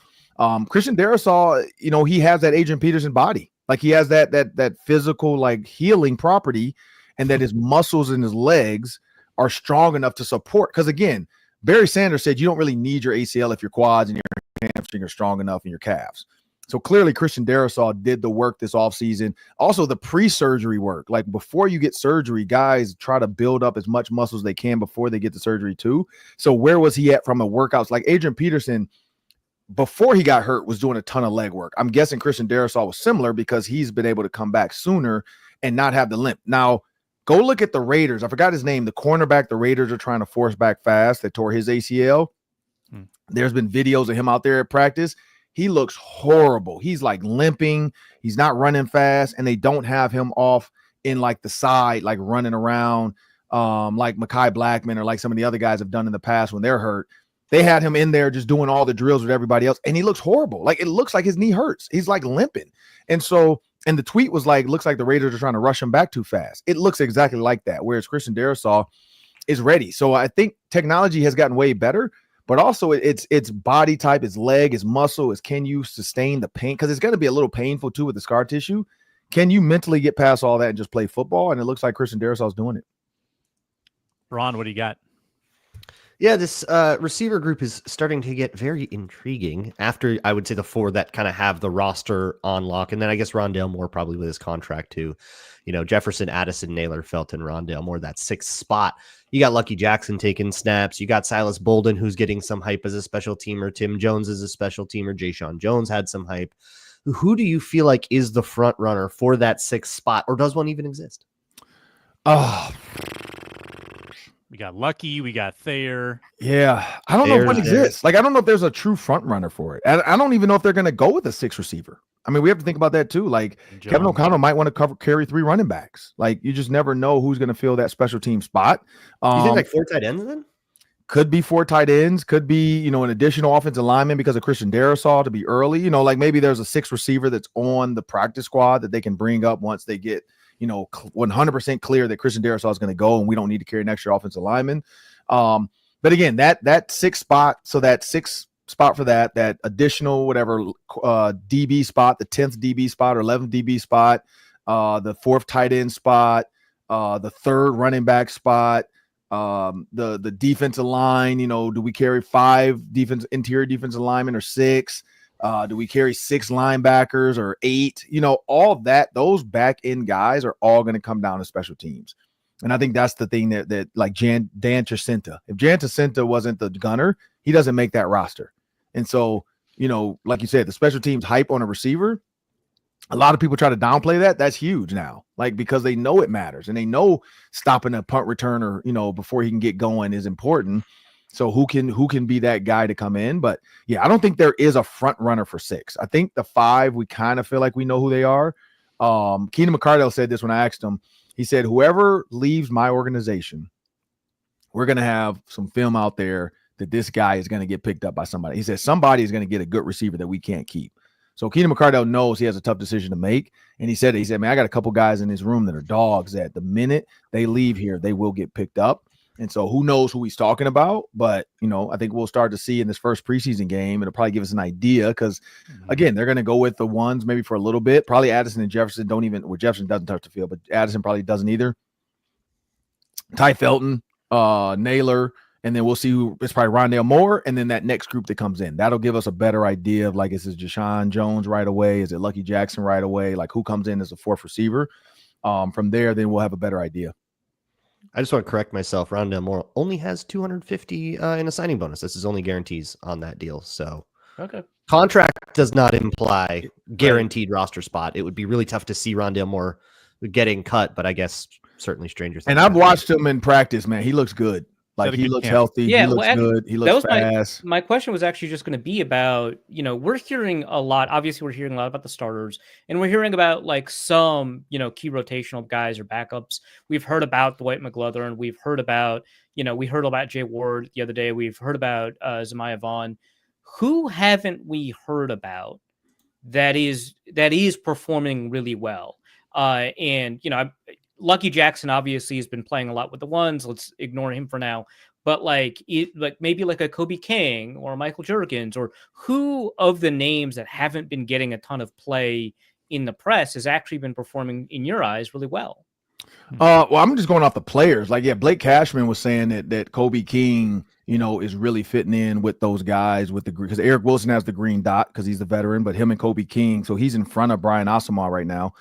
Christian Darrisaw, he has that Adrian Peterson body. Like he has that physical like healing property, and that his muscles and his legs are strong enough to support. Because again, Barry Sanders said you don't really need your ACL if your quads and your hamstring are strong enough and your calves. So clearly Christian Darrisaw did the work this offseason. Also the pre-surgery work. Like before you get surgery, guys try to build up as much muscle as they can before they get the surgery too. So where was he at from a workouts? Like Adrian Peterson, before he got hurt, was doing a ton of leg work. I'm guessing Christian Darrisaw was similar because he's been able to come back sooner and not have the limp. Now, go look at the Raiders. I forgot his name. The cornerback the Raiders are trying to force back fast that tore his ACL. There's been videos of him out there at practice. He looks horrible. He's like limping. He's not running fast, and they don't have him off in like the side, like running around like Mekhi Blackman or like some of the other guys have done in the past when they're hurt. They had him in there just doing all the drills with everybody else, and he looks horrible. Like it looks like his knee hurts. He's like limping. And the tweet was like, looks like the Raiders are trying to rush him back too fast. It looks exactly like that, whereas Christian Darrisaw is ready. So I think technology has gotten way better, but also it's body type, it's leg, it's muscle, is can you sustain the pain? Because it's going to be a little painful too with the scar tissue. Can you mentally get past all that and just play football? And it looks like Christian Darrisaw is doing it. Ron, what do you got? Yeah, this receiver group is starting to get very intriguing after, I would say, the four that kind of have the roster on lock. And then I guess Rondale Moore probably with his contract too. Jefferson, Addison, Naylor, Felton, Rondale Moore, that sixth spot. You got Lucky Jackson taking snaps. You got Silas Bolden, who's getting some hype as a special teamer. Tim Jones is a special teamer. Jayshon Jones had some hype. Who do you feel like is the front runner for that sixth spot, or does one even exist? Oh, we got Lucky, we got Thayer. Yeah, I don't know if one exists. Like, I don't know if there's a true front runner for it. I don't even know if they're going to go with a sixth receiver. I mean, we have to think about that too. Like, Jones. Kevin O'Connell might want to carry three running backs. Like, you just never know who's going to fill that special team spot. You think like four tight ends then? Could be four tight ends. Could be, an additional offensive lineman because of Christian Darrisaw to be early. Like maybe there's a sixth receiver that's on the practice squad that they can bring up once they get 100% clear that Christian Darrisaw is going to go and we don't need to carry an extra offensive lineman. But again, that sixth spot, so that sixth spot for that additional whatever DB spot, the 10th DB spot or 11th DB spot, the fourth tight end spot, the third running back spot, the defensive line, do we carry five interior defensive linemen or six? Do we carry six linebackers or eight? All that, those back end guys are all going to come down to special teams. And I think that's the thing that like Dan Jacinta, if Jan Jacinta wasn't the gunner, he doesn't make that roster. And so, like you said, the special teams hype on a receiver, a lot of people try to downplay that. That's huge now, like, because they know it matters and they know stopping a punt returner, before he can get going is important. So who can be that guy to come in? But yeah, I don't think there is a front runner for six. I think the five, we kind of feel like we know who they are. Keenan McCardell said this when I asked him. He said, whoever leaves my organization, we're going to have some film out there that this guy is going to get picked up by somebody. He said, somebody is going to get a good receiver that we can't keep. So Keenan McCardell knows he has a tough decision to make. And he said, man, I got a couple guys in this room that are dogs that the minute they leave here, they will get picked up. And so who knows who he's talking about, but, I think we'll start to see in this first preseason game. It'll probably give us an idea because, again, they're going to go with the ones maybe for a little bit. Probably Addison and Jefferson Jefferson doesn't touch the field, but Addison probably doesn't either. Ty Felton, Naylor, and then we'll see who. It's probably Rondale Moore, and then that next group that comes in. That'll give us a better idea of, like, is it Jayshon Jones right away? Is it Lucky Jackson right away? Like, who comes in as a fourth receiver? From there, then we'll have a better idea. I just want to correct myself. Rondale Moore only has 250 in a signing bonus. This is only guarantees on that deal. So okay, contract does not imply guaranteed roster spot. It would be really tough to see Rondale Moore getting cut, but I guess certainly stranger things. And I've watched him in practice, man. He looks good. Like, he looks healthy. Yeah, he looks good. He looks fast. My question was actually just going to be about, we're hearing a lot. Obviously, we're hearing a lot about the starters, and we're hearing about like some, key rotational guys or backups. We've heard about Dwight McGlothern. We've heard about, we heard about Jay Ward the other day. We've heard about Zamiah Vaughn. Who haven't we heard about that is performing really well? And Lucky Jackson obviously has been playing a lot with the ones. Let's ignore him for now. but like maybe like a Kobe King or Michael Jurgens, or who of the names that haven't been getting a ton of play in the press has actually been performing in your eyes really well? Well, I'm just going off the players. Like, yeah, Blake Cashman was saying that Kobe King, is really fitting in with those guys with the green, because Eric Wilson has the green dot because he's the veteran, but him and Kobe King, so he's in front of Brian Asamoah right now.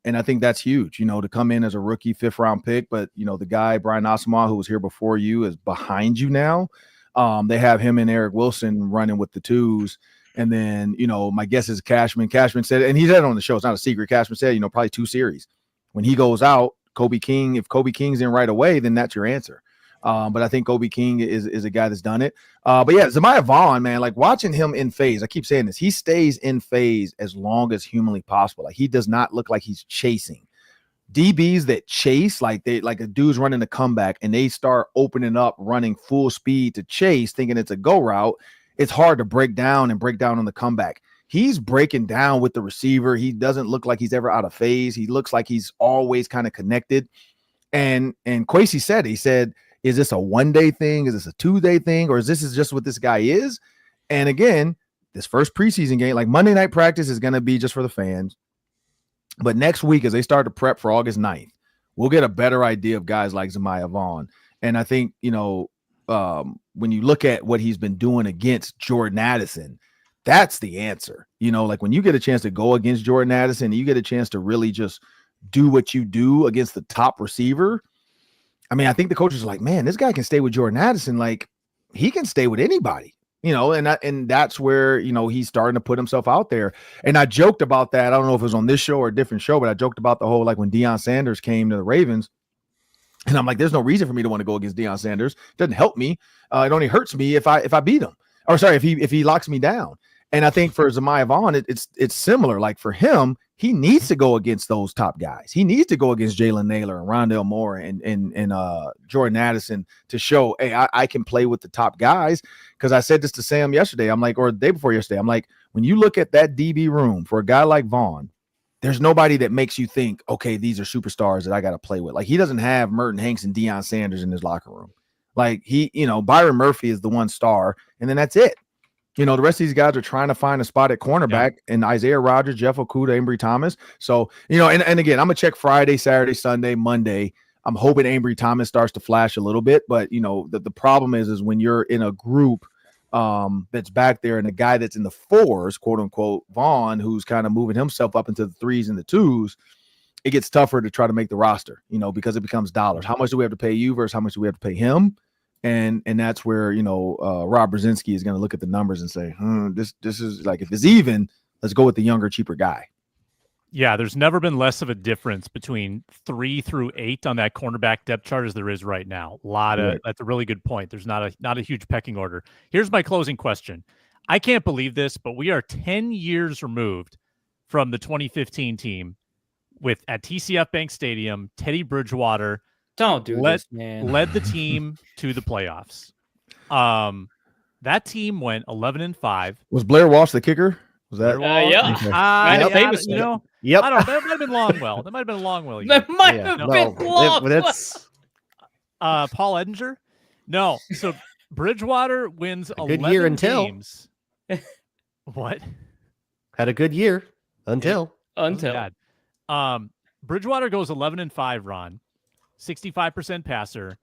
And I think that's huge, to come in as a rookie 5th round pick, but the guy Brian Asamoah who was here before you is behind you now. They have him and Eric Wilson running with the twos. And then, my guess is Cashman said, and he said it on the show, it's not a secret. Cashman said, probably 2 series. When he goes out, Kobe King, if Kobe King's in right away, then that's your answer. But I think Kobe King is a guy that's done it. But yeah, Zemiah Vaughn, man, like watching him in phase, I keep saying this, he stays in phase as long as humanly possible. Like he does not look like he's chasing. DBs that chase, like a dude's running a comeback and they start opening up, running full speed to chase, thinking it's a go route. It's hard to break down on the comeback. He's breaking down with the receiver. He doesn't look like he's ever out of phase. He looks like he's always kind of connected. And Kwesi said, is this a 1-day thing? Is this a 2-day thing? Or is this just what this guy is? And again, this first preseason game, like Monday night practice is going to be just for the fans. But next week, as they start to prep for August 9th, we'll get a better idea of guys like Zemiah Vaughn. And I think, when you look at what he's been doing against Jordan Addison, that's the answer. Like when you get a chance to go against Jordan Addison, you get a chance to really just do what you do against the top receiver. I mean, I think the coaches are like, man, this guy can stay with Jordan Addison. Like he can stay with anybody, and that's where, he's starting to put himself out there. And I joked about that. I don't know if it was on this show or a different show, but I joked about the whole, like when Deion Sanders came to the Ravens, and I'm like, there's no reason for me to want to go against Deion Sanders. It doesn't help me. It only hurts me if I beat him, or sorry, if he locks me down. And I think for Zemiah Vaughn, it's similar. Like for him, he needs to go against those top guys. He needs to go against Jalen Naylor and Rondale Moore and Jordan Addison to show, hey, I can play with the top guys. Because I said this to Sam yesterday. I'm like, or the day before yesterday, I'm like, when you look at that DB room for a guy like Vaughn, there's nobody that makes you think, okay, these are superstars that I got to play with. Like he doesn't have Merton Hanks and Deion Sanders in his locker room. Like Byron Murphy is the one star, and then that's it. The rest of these guys are trying to find a spot at cornerback, and Isaiah Rodgers, Jeff Okudah, Ambry Thomas. So, and again, I'm going to check Friday, Saturday, Sunday, Monday. I'm hoping Ambry Thomas starts to flash a little bit, but, the problem is when you're in a group that's back there and a guy that's in the 4s, quote unquote, Vaughn, who's kind of moving himself up into the 3s and the 2s, it gets tougher to try to make the roster, because it becomes dollars. How much do we have to pay you versus how much do we have to pay him? And that's where, Rob Brzezinski is going to look at the numbers and say, this is like, if it's even, let's go with the younger, cheaper guy. Yeah, there's never been less of a difference between 3 through 8 on that cornerback depth chart as there is right now. That's a really good point. There's not a huge pecking order. Here's my closing question. I can't believe this, but we are 10 years removed from the 2015 team at TCF Bank Stadium. Teddy Bridgewater Don't do this, man. Led the team to the playoffs. That team went 11-5. Was Blair Walsh the kicker? Was that? Yeah. Okay. Famous. Yep. I don't know. That might have been Longwell. That might have been Longwell. That might have been Longwell. That's Paul Edinger? No. So Bridgewater wins a good 11 year until games. What? Had a good year until. Bridgewater goes 11-5, Ron. 65% passer.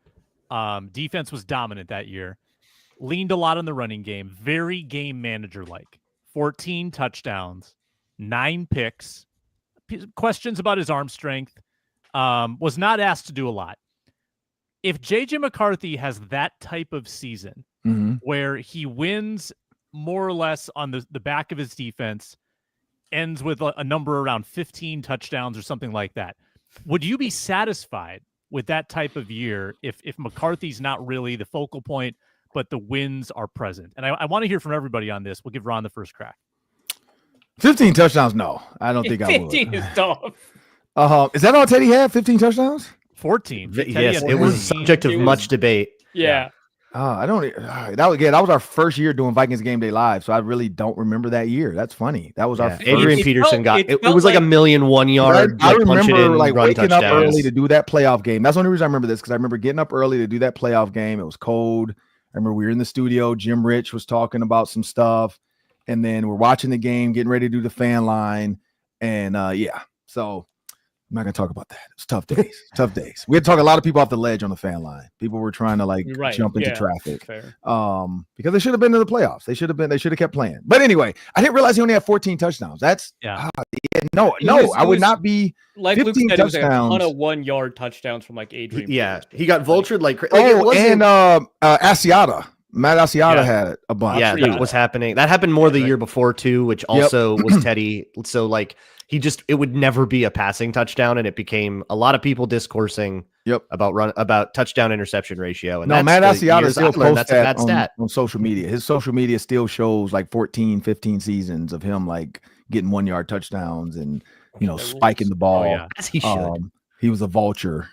Defense was dominant that year. Leaned a lot on the running game. Very game manager-like. 14 touchdowns. 9 picks. Questions about his arm strength. Was not asked to do a lot. If J.J. McCarthy has that type of season where he wins more or less on the back of his defense, ends with a number around 15 touchdowns or something like that, would you be satisfied with that type of year if McCarthy's not really the focal point, but the wins are present? And I want to hear from everybody on this. We'll give Ron the first crack. 15 touchdowns? No, I don't think I would. 15 is tough. Is that all Teddy had? 15 touchdowns? 14. Yes, it was subject of much debate. Yeah. I don't. That was our first year doing Vikings Game Day Live, so I really don't remember that year. That's funny. That was our first. Adrian Peterson it was like a 1,000,001 yard. I like, remember like waking up touchdowns. early to do that playoff game. That's the only reason I remember this, because I remember getting up early to do that playoff game. It was cold. I remember we were in the studio. Jim Rich was talking about some stuff, and then we're watching the game, getting ready to do the fan line, and so. I'm not gonna talk about that. It's tough days. Tough days. We had to talk a lot of people off the ledge on the fan line. People were trying to jump into traffic. Fair. Because they should have been to the playoffs. They should have kept playing. But anyway, I didn't realize he only had 14 touchdowns. That's I would not be like 15 Luke said, touchdowns. It was like a ton of 1-yard touchdowns from like Adrian. Yeah, he got vultured like crazy. and Asiata. Matt Asiata had a bunch. Yeah, that was happening. That happened more the year before too, which also was Teddy. So like it would never be a passing touchdown, and it became a lot of people discoursing about touchdown interception ratio. And Matt Asiata still posts that's a bad stat on social media. His social media still shows like 14, 15 seasons of him like getting 1-yard touchdowns and spiking the ball. Oh, yeah. As he should. He was a vulture.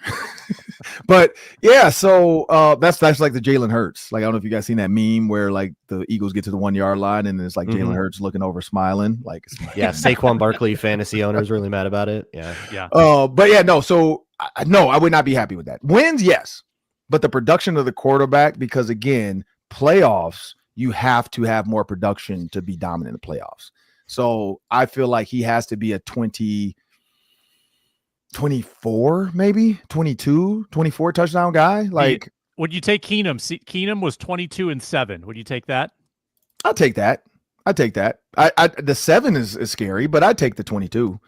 But yeah, so that's like the Jalen Hurts. Like, I don't know if you guys seen that meme where like the Eagles get to the 1-yard line and it's like Jalen Hurts looking over smiling. Like, Saquon Barkley fantasy owners really mad about it. Yeah. But yeah, no. So no, I would not be happy with that. Wins, yes, but the production of the quarterback, because again, playoffs, you have to have more production to be dominant in the playoffs. So I feel like he has to be a 24, maybe 22, 24 touchdown guy. Like, would you take Keenum? Keenum was 22-7. Would you take that? I'll take that. The 7 is scary, but I'd take the 22.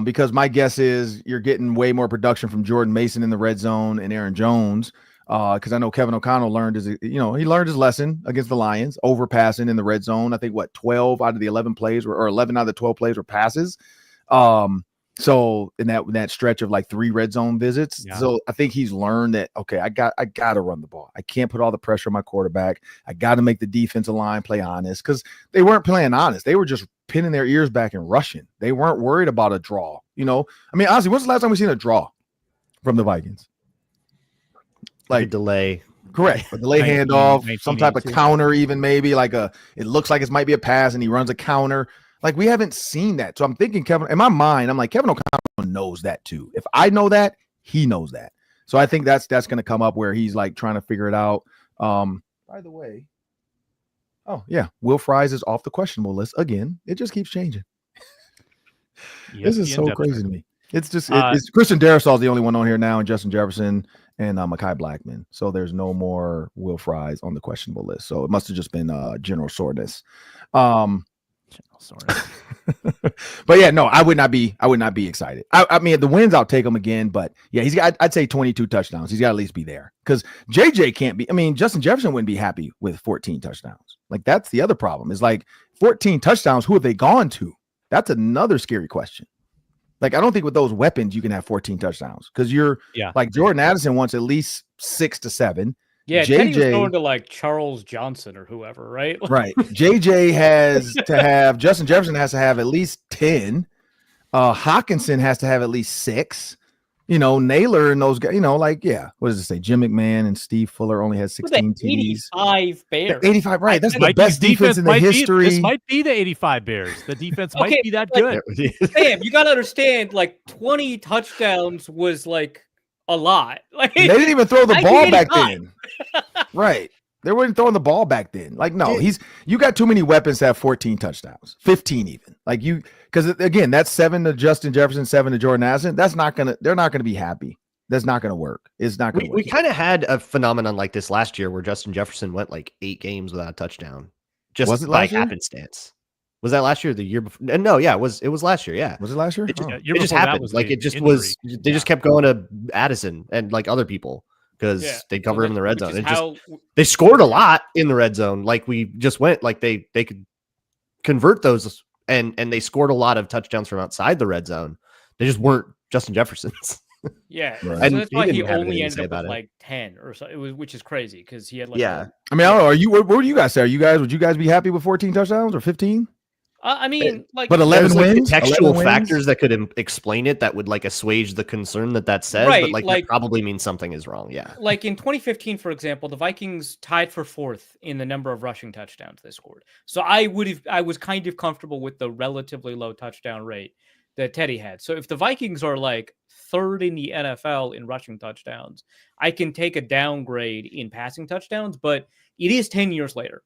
Because my guess is you're getting way more production from Jordan Mason in the red zone and Aaron Jones. Because I know Kevin O'Connell learned he learned his lesson against the Lions, overpassing in the red zone. I think 12 out of the 11 plays or 11 out of the 12 plays were passes. So in that stretch of like 3 red zone visits, so I think he's learned that, okay, I got to run the ball. I can't put all the pressure on my quarterback. I got to make the defensive line play honest, because they weren't playing honest. They were just pinning their ears back and rushing. They weren't worried about a draw. I mean, honestly, when's the last time we seen a draw from the Vikings? Like a delay. Correct. A delay handoff, some type of counter, even maybe it looks like it might be a pass and he runs a counter. Like, we haven't seen that. So I'm thinking in my mind, I'm like, Kevin O'Connell knows that too. If I know that, he knows that. So I think that's going to come up where he's like trying to figure it out. By the way, Will Fries is off the questionable list again. It just keeps changing. This is so crazy to me. It's just it's Christian Darrisaw is the only one on here now, and Justin Jefferson and Mekhi Blackman. So there's no more Will Fries on the questionable list. So it must have just been general soreness. But yeah, no, I would not be excited. I mean, the wins, I'll take them again, but yeah, I'd say 22 touchdowns. He's got to at least be there, because JJ can't be. I mean, Justin Jefferson wouldn't be happy with 14 touchdowns. Like, that's the other problem, is like 14 touchdowns. Who have they gone to? That's another scary question. Like, I don't think with those weapons you can have 14 touchdowns, because you're like Jordan Addison wants at least 6 to 7. Yeah, Teddy was going to like Charles Johnson or whoever, right? Right. JJ has to have, Justin Jefferson has to have at least 10. Hawkinson has to have at least 6. Naylor and those guys, what does it say? Jim McMahon and Steve Fuller only has 16 TDs. 85 Bears. 85, right. That's the best defense in the history. This might be the 85 Bears. The defense might be that good. Sam, you got to understand, like 20 touchdowns was like a lot. Like, they didn't even throw the ball back then. Right. They weren't throwing the ball back then. Like, no, you got too many weapons to have 14 touchdowns, 15 even. Like, because again, that's 7 to Justin Jefferson, 7 to Jordan Addison. They're not gonna be happy. That's not gonna work. It's not gonna work. We kind of had a phenomenon like this last year where Justin Jefferson went like 8 games without a touchdown, just by happenstance. Was that last year or the year before? No, it was last year. Yeah. Was it last year? It just happened. Like, it just was, they just kept going to Addison and like other people, because they cover him in the red zone. They scored a lot in the red zone. Like, we just went, like they could convert those, and they scored a lot of touchdowns from outside the red zone. They just weren't Justin Jefferson's. Yeah, right. So that's why he only ended up with like 10 or so. It was, which is crazy, because he had like I mean, I don't know. What do you guys say? Would you guys be happy with 14 touchdowns or 15? I mean, like, but 11 There's like wins, contextual 11 factors wins? that could explain it that would like assuage the concern that says, Right, but like like- that probably means something is wrong. Yeah. like in 2015, for example, the Vikings tied for 4th in the number of rushing touchdowns they scored. So I was kind of comfortable with the relatively low touchdown rate that Teddy had. So if the Vikings are like 3rd in the NFL in rushing touchdowns, I can take a downgrade in passing touchdowns, but it is 10 years later.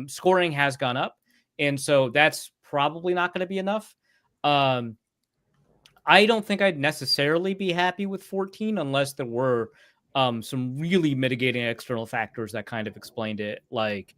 Scoring has gone up, and so that's probably not going to be enough. I don't think I'd necessarily be happy with 14 unless there were some really mitigating external factors that kind of explained it, like,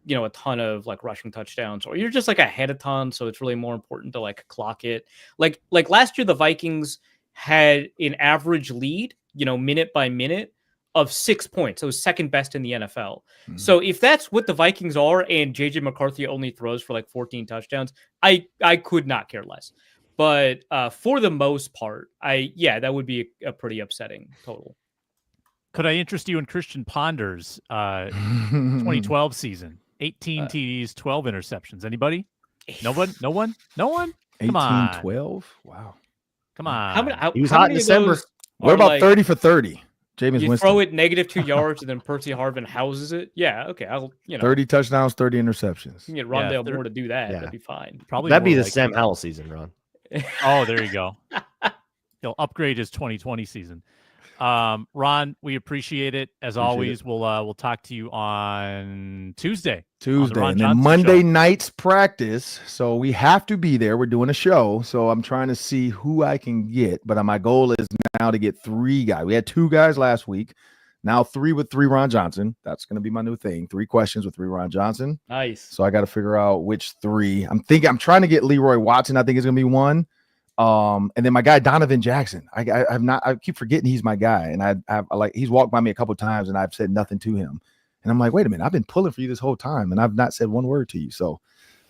you know, a ton of like rushing touchdowns, or you're just like ahead a ton, so it's really more important to like clock it. Like last year, the Vikings had an average lead, you know, minute by minute of 6 points. It was second best in the NFL. Mhm. So if that's what the Vikings are, and JJ McCarthy only throws for like 14 touchdowns, I could not care less. But for the most part, that would be a pretty upsetting total. Could I interest you in Christian Ponder's 2012 season? 18 TDs, 12 interceptions. Anybody? Nobody? No one? No one? Come on. 18-12? Wow. Come on. He was hot in many of December. those What are, about like, 30 for 30? Jameis you Winston. throw it -2 yards and then Percy Harvin houses it? Yeah, okay. I'll 30 touchdowns, 30 interceptions. You can get Rondale they're- Moore to do that. Yeah. That'd be fine. Probably That'd be more the like- Sam Howell season, Ron. Oh, there you go. He'll upgrade his 2020 season. Ron, we appreciate it. As Appreciate always, it. we'll talk to you on Tuesday. Tuesday, Ron and then Johnson Monday Show. night's practice. So we have to be there. We're doing a show. So I'm trying to see who I can get. But my goal is now to get 3 guys. We had 2 guys last week. Now 3 with 3 Ron Johnson. That's going to be my new thing. 3 questions with 3 Ron Johnson. Nice. So I got to figure out which 3. I'm trying to get Leroy Watson. I think it's going to be 1. And then my guy Donovan Jackson. I keep forgetting he's my guy, and he's walked by me a couple times, and I've said nothing to him. And I'm like, wait a minute, I've been pulling for you this whole time, and I've not said one word to you. So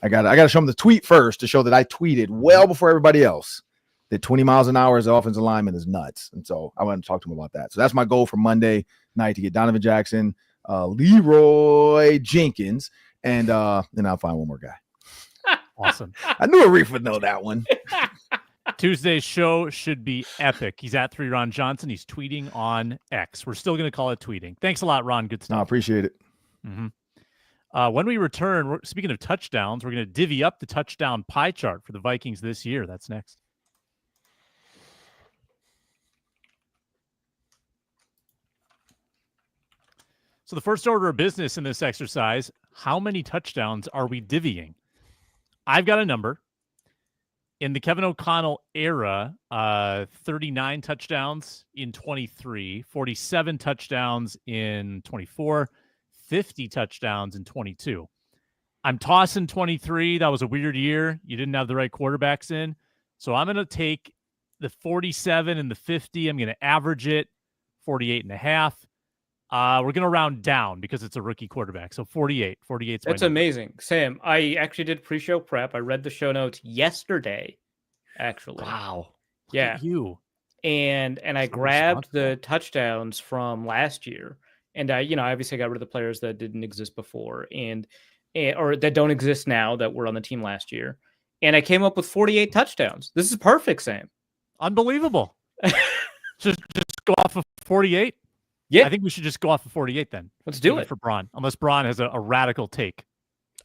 I got to show him the tweet first to show that I tweeted well before everybody else that 20 miles an hour as an offensive lineman is nuts. And so I want to talk to him about that. So that's my goal for Monday night, to get Donovan Jackson, Leroy Jenkins, and then I'll find one more guy. Awesome. I knew Arif would know that one. Tuesday's show should be epic. He's at 3 Ron Johnson. He's tweeting on X. We're still going to call it tweeting. Thanks a lot, Ron. Good No, I stuff. appreciate it. When we return, speaking of touchdowns, we're going to divvy up the touchdown pie chart for the Vikings this year. That's next. So the first order of business in this exercise, how many touchdowns are we divvying? I've got a number. In the Kevin O'Connell era, 39 touchdowns in 23, 47 touchdowns in 24, 50 touchdowns in 22. I'm tossing 23. That was a weird year. You didn't have the right quarterbacks in. So I'm going to take the 47 and the 50. I'm going to average it 48 and a half. We're going to round down because it's a rookie quarterback. So 48. 48's That's amazing. Sam, I actually did pre-show prep. I read the show notes yesterday, actually. Wow. Yeah. You. And I So grabbed the responsible. touchdowns from last year. And I obviously got rid of the players that didn't exist before or that don't exist now that were on the team last year. And I came up with 48 touchdowns. This is perfect, Sam. Unbelievable. just go off of 48. Yeah. I think we should just go off of 48 then. Let's do Leave it. for Braun, unless Braun has a radical take.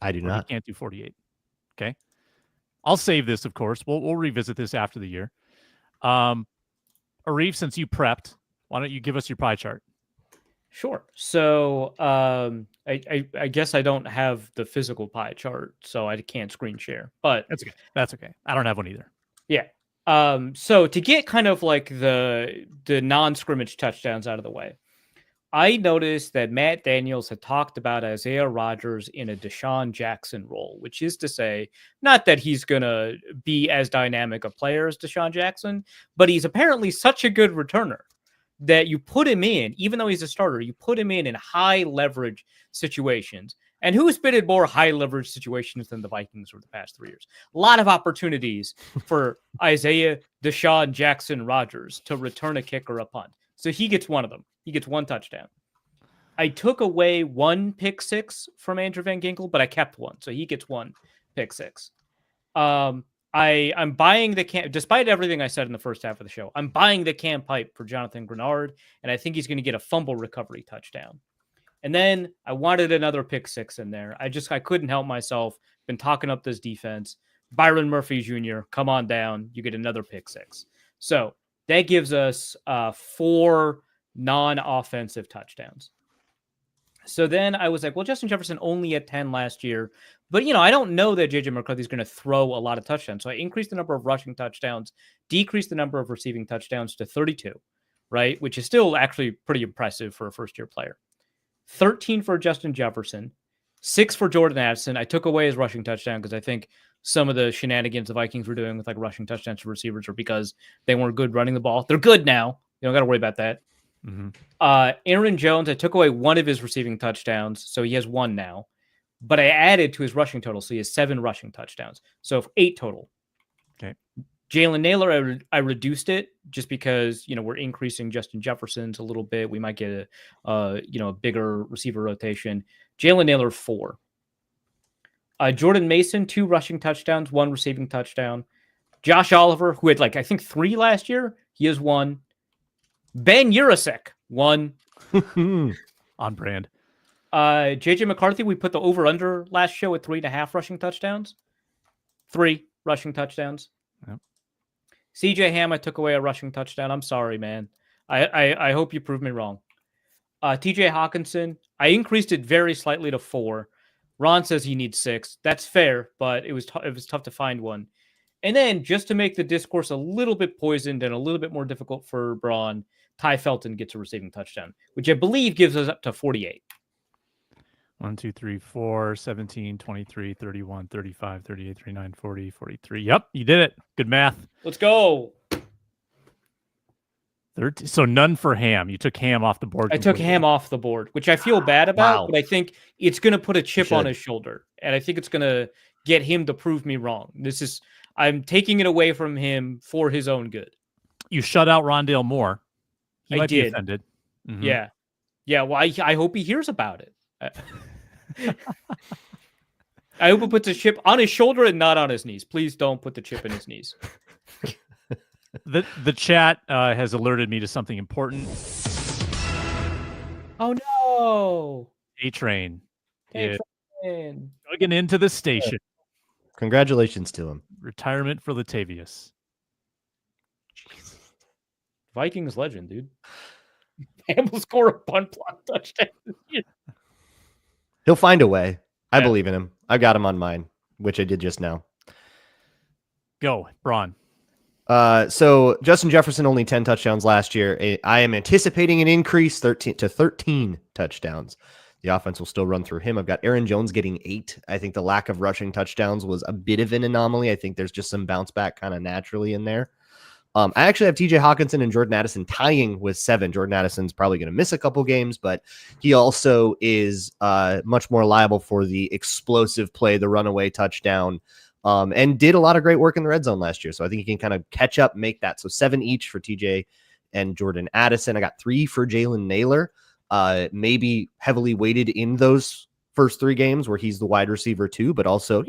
I do where he not. can't do 48. Okay. I'll save this, of course. We'll revisit this after the year. Arif, since you prepped, why don't you give us your pie chart? Sure. So I guess I don't have the physical pie chart, so I can't screen share. But That's okay. That's okay. I don't have one either. yeah. So to get kind of like the non-scrimmage touchdowns out of the way, I noticed that Matt Daniels had talked about Isaiah Rodgers in a Deshaun Jackson role, which is to say, not that he's going to be as dynamic a player as Deshaun Jackson, but he's apparently such a good returner that you put him in, even though he's a starter, you put him in high leverage situations. And who's been in more high leverage situations than the Vikings over the past 3 years? A lot of opportunities for Isaiah Deshaun Jackson Rodgers to return a kick or a punt. So he gets one of them. He gets 1 touchdown. I took away 1 pick six from Andrew Van Ginkel, but I kept 1. So he gets 1 pick six. I'm buying the camp, despite everything I said in the first half of the show. I'm buying the camp hype for Jonathan Grenard, and I think he's going to get a fumble recovery touchdown. And then I wanted another pick six in there. I couldn't help myself. Been talking up this defense. Byron Murphy Jr., come on down. You get another pick six. So that gives us 4 non-offensive touchdowns. So then I was like, well, Justin Jefferson only had 10 last year. But, I don't know that J.J. McCarthy's going to throw a lot of touchdowns. So I increased the number of rushing touchdowns, decreased the number of receiving touchdowns to 32, right? Which is still actually pretty impressive for a first-year player. 13 for Justin Jefferson, 6 for Jordan Addison. I took away his rushing touchdown because I think some of the shenanigans the Vikings were doing with like rushing touchdowns to receivers are because they weren't good running the ball. They're good now. You don't got to worry about that. Mm-hmm. Aaron Jones, I took away one of his receiving touchdowns, so he has 1 now. But I added to his rushing total, so he has 7 rushing touchdowns. So 8 total. Okay. Jalen Naylor, I reduced it just because, we're increasing Justin Jefferson's a little bit. We might get a bigger receiver rotation. Jalen Naylor, 4. Jordan Mason, 2 rushing touchdowns, 1 receiving touchdown. Josh Oliver, who had I think 3 last year, he has 1. Ben Urasek, 1. On brand. J.J. McCarthy, we put the over-under last show at 3.5 rushing touchdowns. 3 rushing touchdowns. Yep. C.J. Ham, I took away a rushing touchdown. I'm sorry, man. I hope you prove me wrong. T.J. Hawkinson, I increased it very slightly to 4. Ron says he needs 6. That's fair, but it was tough to find one. And then, just to make the discourse a little bit poisoned and a little bit more difficult for Braun, Ty Felton gets a receiving touchdown, which I believe gives us up to 48. 1, 2, 3, 4, 17, 23, 31, 35, 38, 39, 40, 43. Yep, you did it. Good math. Let's go. So none for Ham. You took Ham off the board. I took Ham off the board, which I feel bad about, but I think it's going to put a chip on his shoulder. And I think it's going to get him to prove me wrong. I'm taking it away from him for his own good. You shut out Rondale Moore. He might be offended. Mm-hmm. Yeah. Yeah. Well, I hope he hears about it. I hope it puts a chip on his shoulder and not on his knees. Please don't put the chip in his knees. The chat has alerted me to something important. Oh no! A-Train is plugging into the station. Congratulations to him. Retirement for Latavius. Vikings legend, dude. Ham will score a punt block touchdown. He'll find a way. I believe in him. I got him on mine, which I did just now. Go, Braun. So Justin Jefferson only 10 touchdowns last year. I am anticipating an increase 13 touchdowns. The offense will still run through him. I've got Aaron Jones getting 8. I think the lack of rushing touchdowns was a bit of an anomaly. I think there's just some bounce back kind of naturally in there. I actually have TJ Hawkinson and Jordan Addison tying with 7. Jordan Addison's probably going to miss a couple games, but he also is much more liable for the explosive play, the runaway touchdown, and did a lot of great work in the red zone last year. So I think he can kind of catch up, make that. So 7 each for TJ and Jordan Addison. I got 3 for Jalen Naylor, maybe heavily weighted in those first 3 games where he's the wide receiver too, but also,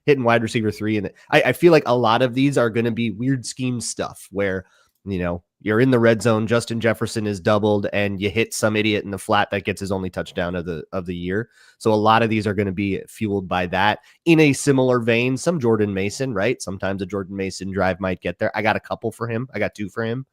hitting wide receiver 3. And I feel like a lot of these are going to be weird scheme stuff where, you're in the red zone, Justin Jefferson is doubled, and you hit some idiot in the flat that gets his only touchdown of the year. So a lot of these are going to be fueled by that. In a similar vein, some Jordan Mason, right? Sometimes a Jordan Mason drive might get there. I got a couple for him. I got 2 for him.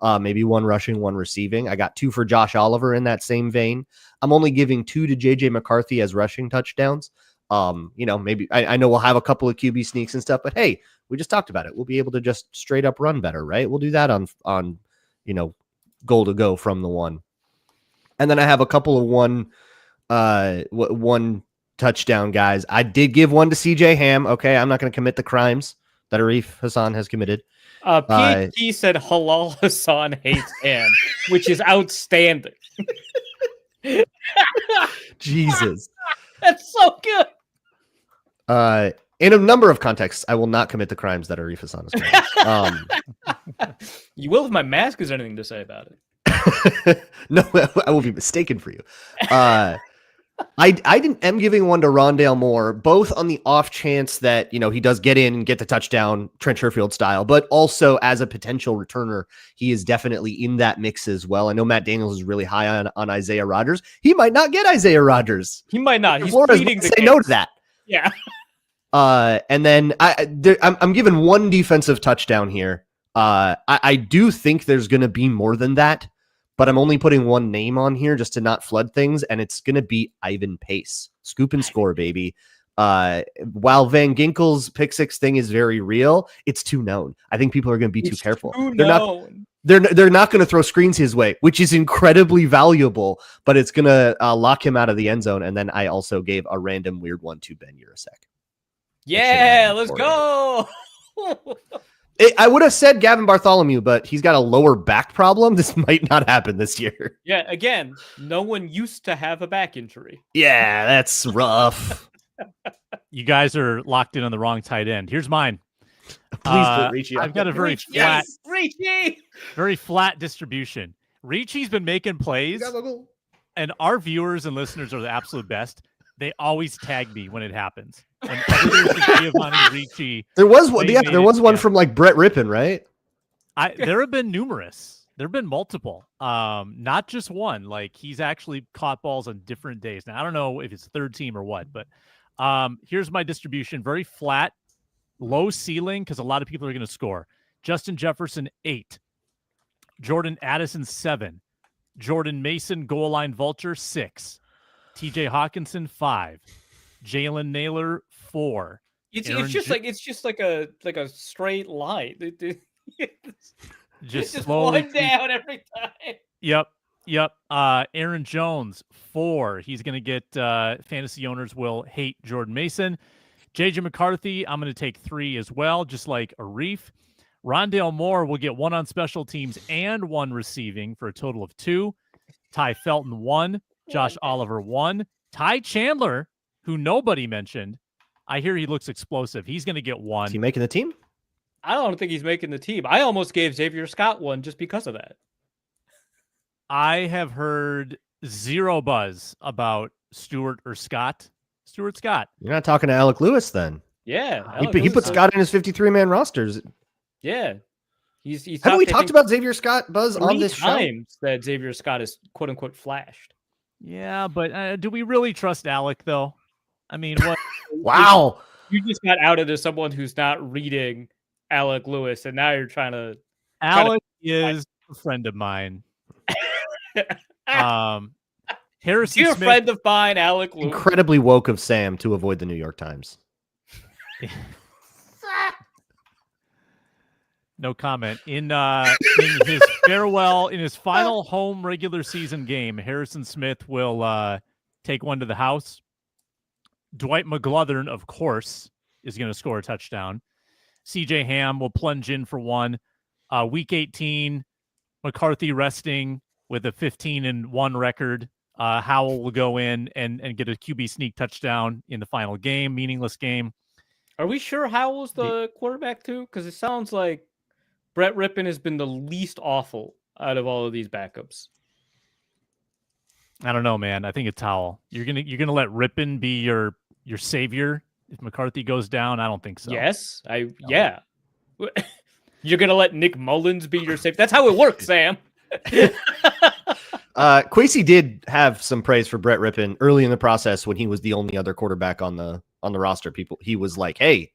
Maybe 1 rushing, 1 receiving. I got 2 for Josh Oliver in that same vein. I'm only giving 2 to J.J. McCarthy as rushing touchdowns. Maybe I know we'll have a couple of QB sneaks and stuff, but hey, we just talked about it. We'll be able to just straight up run better, right? We'll do that on goal to go from the 1. And then I have a couple of 1 touchdown guys. I did give 1 to CJ Ham. Okay. I'm not going to commit the crimes that Arif Hasan has committed. PhD said Halal Hasan hates Ham, which is outstanding. Jesus. That's so good. In a number of contexts, I will not commit the crimes that Arif Hasan has committed. You will if my mask has anything to say about it. No, I will be mistaken for you. am giving one to Rondale Moore, both on the off chance that, he does get in and get the touchdown, Trent Sherfield style, but also as a potential returner, he is definitely in that mix as well. I know Matt Daniels is really high on Isaiah Rodgers. He might not get Isaiah Rodgers. He might not. He's Flores pleading might the say case. no to that. Yeah. And then I'm giving one defensive touchdown here. I do think there's going to be more than that, but I'm only putting one name on here just to not flood things, and it's going to be Ivan Pace. Scoop and score, baby. While Van Ginkel's pick six thing is very real, it's too known. I think people are going to be too careful. They're not going to throw screens his way, which is incredibly valuable, but it's going to lock him out of the end zone. And then I also gave a random weird one to Ben Urasek. Yeah, let's go. I would have said Gavin Bartholomew, but he's got a lower back problem. This might not happen this year. Yeah, again, no one used to have a back injury. Yeah, that's rough. You guys are locked in on the wrong tight end. Here's mine. Please put Ricci on. I've got a very flat distribution. Ricci's been making plays, and our viewers and listeners are the absolute best. They always tag me when it happens. Giovanni Ricci. There was one. Yeah, there was one from like Brett Rippon, right? There have been numerous. There have been multiple. Not just one. Like he's actually caught balls on different days. Now I don't know if it's third team or what, but here's my distribution. Very flat, low ceiling because a lot of people are going to score. Justin Jefferson 8, Jordan Addison 7, Jordan Mason goal line vulture 6, TJ Hawkinson 5. Jalen Naylor 4. It's just like a straight line. Just one down every time. Yep. Aaron Jones 4. He's gonna get fantasy owners will hate Jordan Mason. JJ McCarthy, I'm gonna take 3 as well, just like Arif. Rondale Moore will get 1 on special teams and 1 receiving for a total of 2. Ty Felton 1. Josh Oliver 1. Ty Chandler, who nobody mentioned. I hear he looks explosive. He's going to get 1. Is he making the team? I don't think he's making the team. I almost gave Xavier Scott 1 just because of that. I have heard 0 buzz about Stewart or Scott. Stewart Scott. You're not talking to Alec Lewis then. Yeah. He put Scott in his 53-man rosters. Yeah. Haven't we talked about Xavier Scott buzz on this show? 3 times that Xavier Scott is quote unquote flashed. Yeah, but do we really trust Alec though? I mean, what? Wow. You just got outed as someone who's not reading Alec Lewis, and now you're trying to. Alec is a friend of mine. Harrison Dear Smith, friend of mine, Alec Lewis. Incredibly woke of Sam to avoid the New York Times. No comment. In his farewell, in his final home regular season game, Harrison Smith will take 1 to the house. Dwight McGlothern, of course, is going to score a touchdown. CJ Ham will plunge in for 1. Week 18, McCarthy resting with a 15-1 record. Howell will go in and get a QB sneak touchdown in the final game, meaningless game. Are we sure Howell's the quarterback too? Because it sounds like Brett Rippon has been the least awful out of all of these backups. I don't know, man. I think it's Howell. You're gonna let Rippon be your savior if McCarthy goes down? I don't think so. Yes, yeah. You're gonna let Nick Mullins be your savior? That's how it works, Sam. Kwesi did have some praise for Brett Rippon early in the process when he was the only other quarterback on the roster. He was like, "Hey,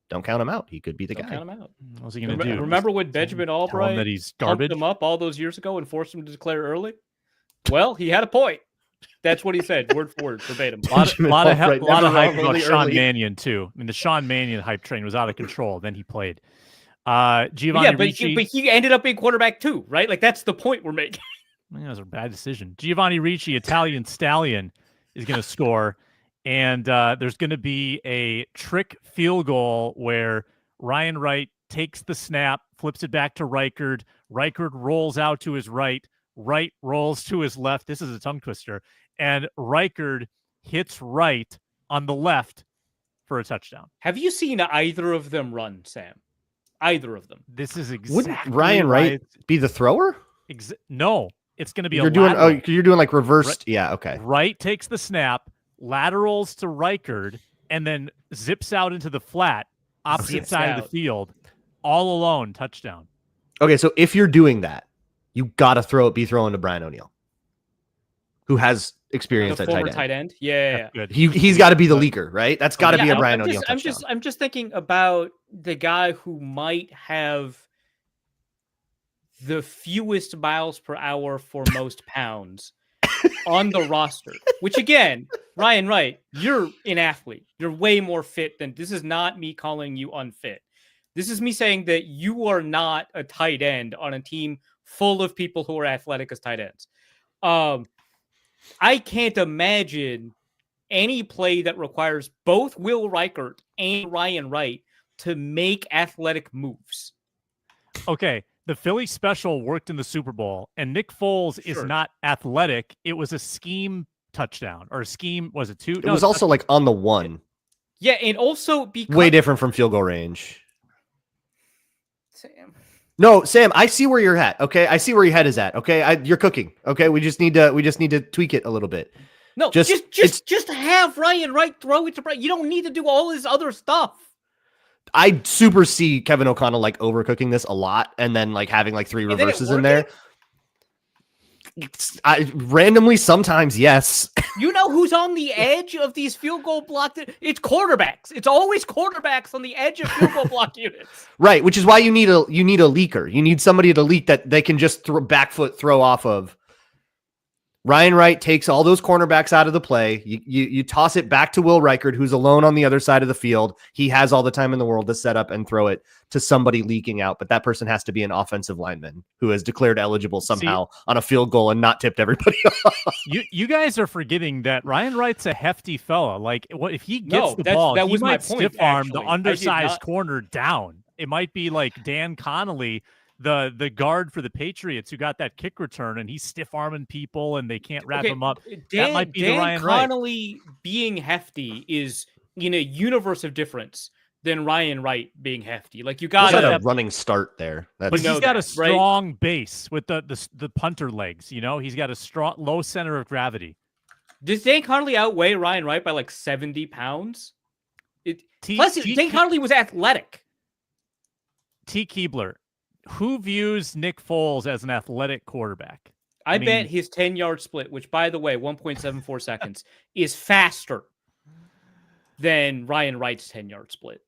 don't count him out. He could be the guy." Count him out. What's he going to do? Remember when Benjamin Albright that he's garbage? pumped him up all those years ago and forced him to declare early? Well, he had a point. That's what he said, word for word, verbatim. A lot of hype about Sean Mannion, too. I mean, the Sean Mannion hype train was out of control. Then he played. Giovanni Ricci. But he ended up being quarterback, too, right? Like, that's the point we're making. That was a bad decision. Giovanni Ricci, Italian Stallion, is going to score. And there's going to be a trick field goal where Ryan Wright takes the snap, flips it back to Reichard. Reichard rolls out to his right. Wright rolls to his left. This is a tongue twister. And Reichard hits Wright on the left for a touchdown. Have you seen either of them run, Sam? Either of them. This is exactly Wouldn't Ryan Wright be the thrower? No. it's going to be You're a doing lateral. you're doing like reversed. Yeah, okay. Wright takes the snap, laterals to Reichard, and then zips out into the flat, opposite Zips side of out. the field, all alone, touchdown. Okay, so if you're doing that, you got to be throwing to Brian O'Neill, who has experience The at former tight tight end. end. Yeah. That's good. He's got to be the leaker, right? That's got to be a Brian O'Neill touchdown. I'm just thinking about the guy who might have the fewest miles per hour for most pounds on the roster, which again, Ryan Wright, you're an athlete. You're way more fit than this. Is not me calling you unfit. This is me saying that you are not a tight end on a team full of people who are athletic as tight ends. I can't imagine any play that requires both Will Reichert and Ryan Wright to make athletic moves. Okay, the Philly special worked in the Super Bowl, and Nick Foles is not athletic. It was a scheme touchdown, or a scheme, was it 2? It was also like on the 1. Yeah, and also because... Way different from field goal range. Sam. No, Sam, I see where you're at. Okay, I see where your head is at. Okay, you're cooking. Okay, we just need to tweak it a little bit. No, just have Ryan Wright throw it to Brian. You don't need to do all this other stuff. I super see Kevin O'Connell like overcooking this a lot, and then like having like 3 reverses in there. Randomly, sometimes, yes. You know who's on the edge of these field goal block? It's quarterbacks. It's always quarterbacks on the edge of field goal block units. Right, which is why you need a leaker. You need somebody to leak that they can just back foot throw off of. Ryan Wright takes all those cornerbacks out of the play. You toss it back to Will Reichard, who's alone on the other side of the field. He has all the time in the world to set up and throw it to somebody leaking out, but that person has to be an offensive lineman who is declared eligible somehow on a field goal and not tipped everybody off. You guys are forgetting that Ryan Wright's a hefty fella. Like, what if he gets the ball? That he was might my point, stiff arm the actually. undersized corner down. It might be like Dan Connolly, the guard for the Patriots, who got that kick return, and he's stiff arming people, and they can't wrap him up. That might be the Ryan Connolly being hefty is in a universe of difference than Ryan Wright being hefty. Like you got a running start there. But he's got a strong base with the punter legs. You know, he's got a strong low center of gravity. Does Dan Connolly outweigh Ryan Wright by like 70 pounds? Plus, Dan Connolly was athletic. T. Keebler, who views Nick Foles as an athletic quarterback? I bet his 10-yard split, which, by the way, 1.74 seconds, is faster than Ryan Wright's 10-yard split.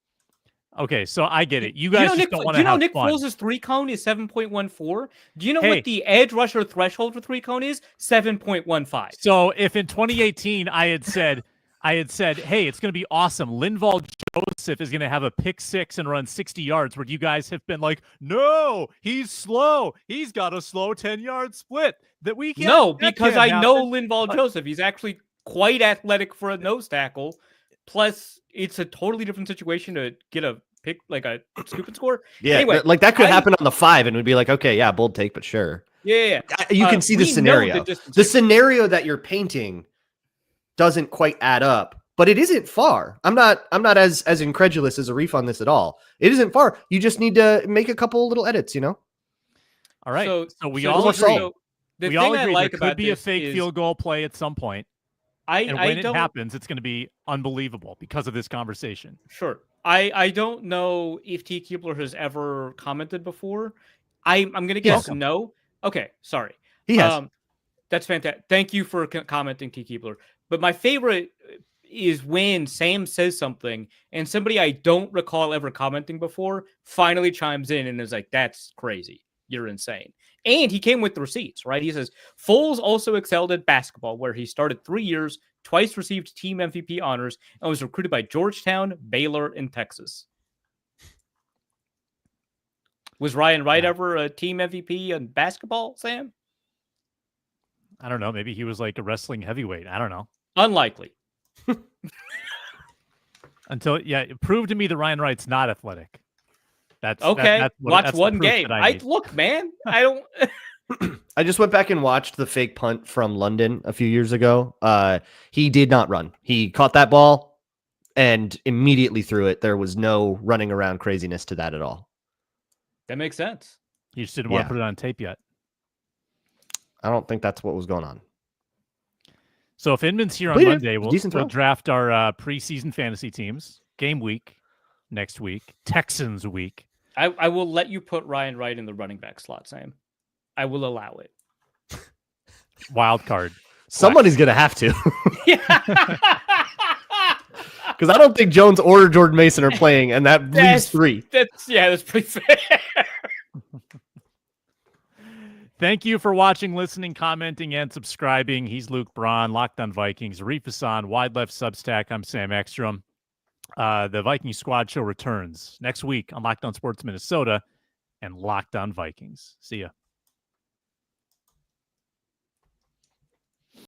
Okay, so I get it. You guys just don't want to have fun. Do you know Nick Foles' 3-cone is 7.14? Do you know what the edge rusher threshold for 3-cone is? 7.15. So if in 2018 I had said, hey, it's going to be awesome. Linval Joseph is going to have a pick 6 and run 60 yards, where you guys have been like, no, he's slow. He's got a slow 10-yard split. Because I know Linval Joseph. He's actually quite athletic for a nose tackle. Plus, it's a totally different situation to get a pick, like a scoop and score. Yeah, anyway, like that could happen on the 5, and we'd be like, okay, yeah, bold take, but sure. Yeah. You can see the scenario. The scenario that you're painting doesn't quite add up, but it isn't far. I'm not as incredulous as Arif on this at all. It isn't far. You just need to make a couple little edits, you know? All right. So we all agree. We all agree there could be a fake field goal play at some point. And when it happens, it's going to be unbelievable because of this conversation. Sure. I don't know if T. Keebler has ever commented before. I'm going to guess no. Okay, sorry. He has. That's fantastic. Thank you for commenting, T. Keebler. But my favorite is when Sam says something and somebody I don't recall ever commenting before finally chimes in and is like, that's crazy. You're insane. And he came with the receipts, right? He says, Foles also excelled at basketball, where he started 3 years, twice received team MVP honors, and was recruited by Georgetown, Baylor, and Texas. Was Ryan Wright ever a team MVP in basketball, Sam? I don't know. Maybe he was like a wrestling heavyweight. I don't know. Unlikely. Prove to me that Ryan Wright's not athletic. That's okay. Watch one game. Look, man. I don't. I just went back and watched the fake punt from London a few years ago. He did not run. He caught that ball and immediately threw it. There was no running around craziness to that at all. That makes sense. You just didn't want to put it on tape yet. I don't think that's what was going on. So if Inman's here on Completed. Monday, we'll Decent throw. draft our preseason fantasy teams. Game week next week. Texans week. I will let you put Ryan Wright in the running back slot, Sam. I will allow it. Wild card. Somebody's going to have to. Yeah. Because I don't think Jones or Jordan Mason are playing, and that leaves 3. That's pretty fair. Thank you for watching, listening, commenting, and subscribing. He's Luke Braun, Locked On Vikings, Arif Hasan, Wide Left Substack. I'm Sam Ekstrom. The Viking Squad Show returns next week on Locked On Sports Minnesota and Locked On Vikings. See ya.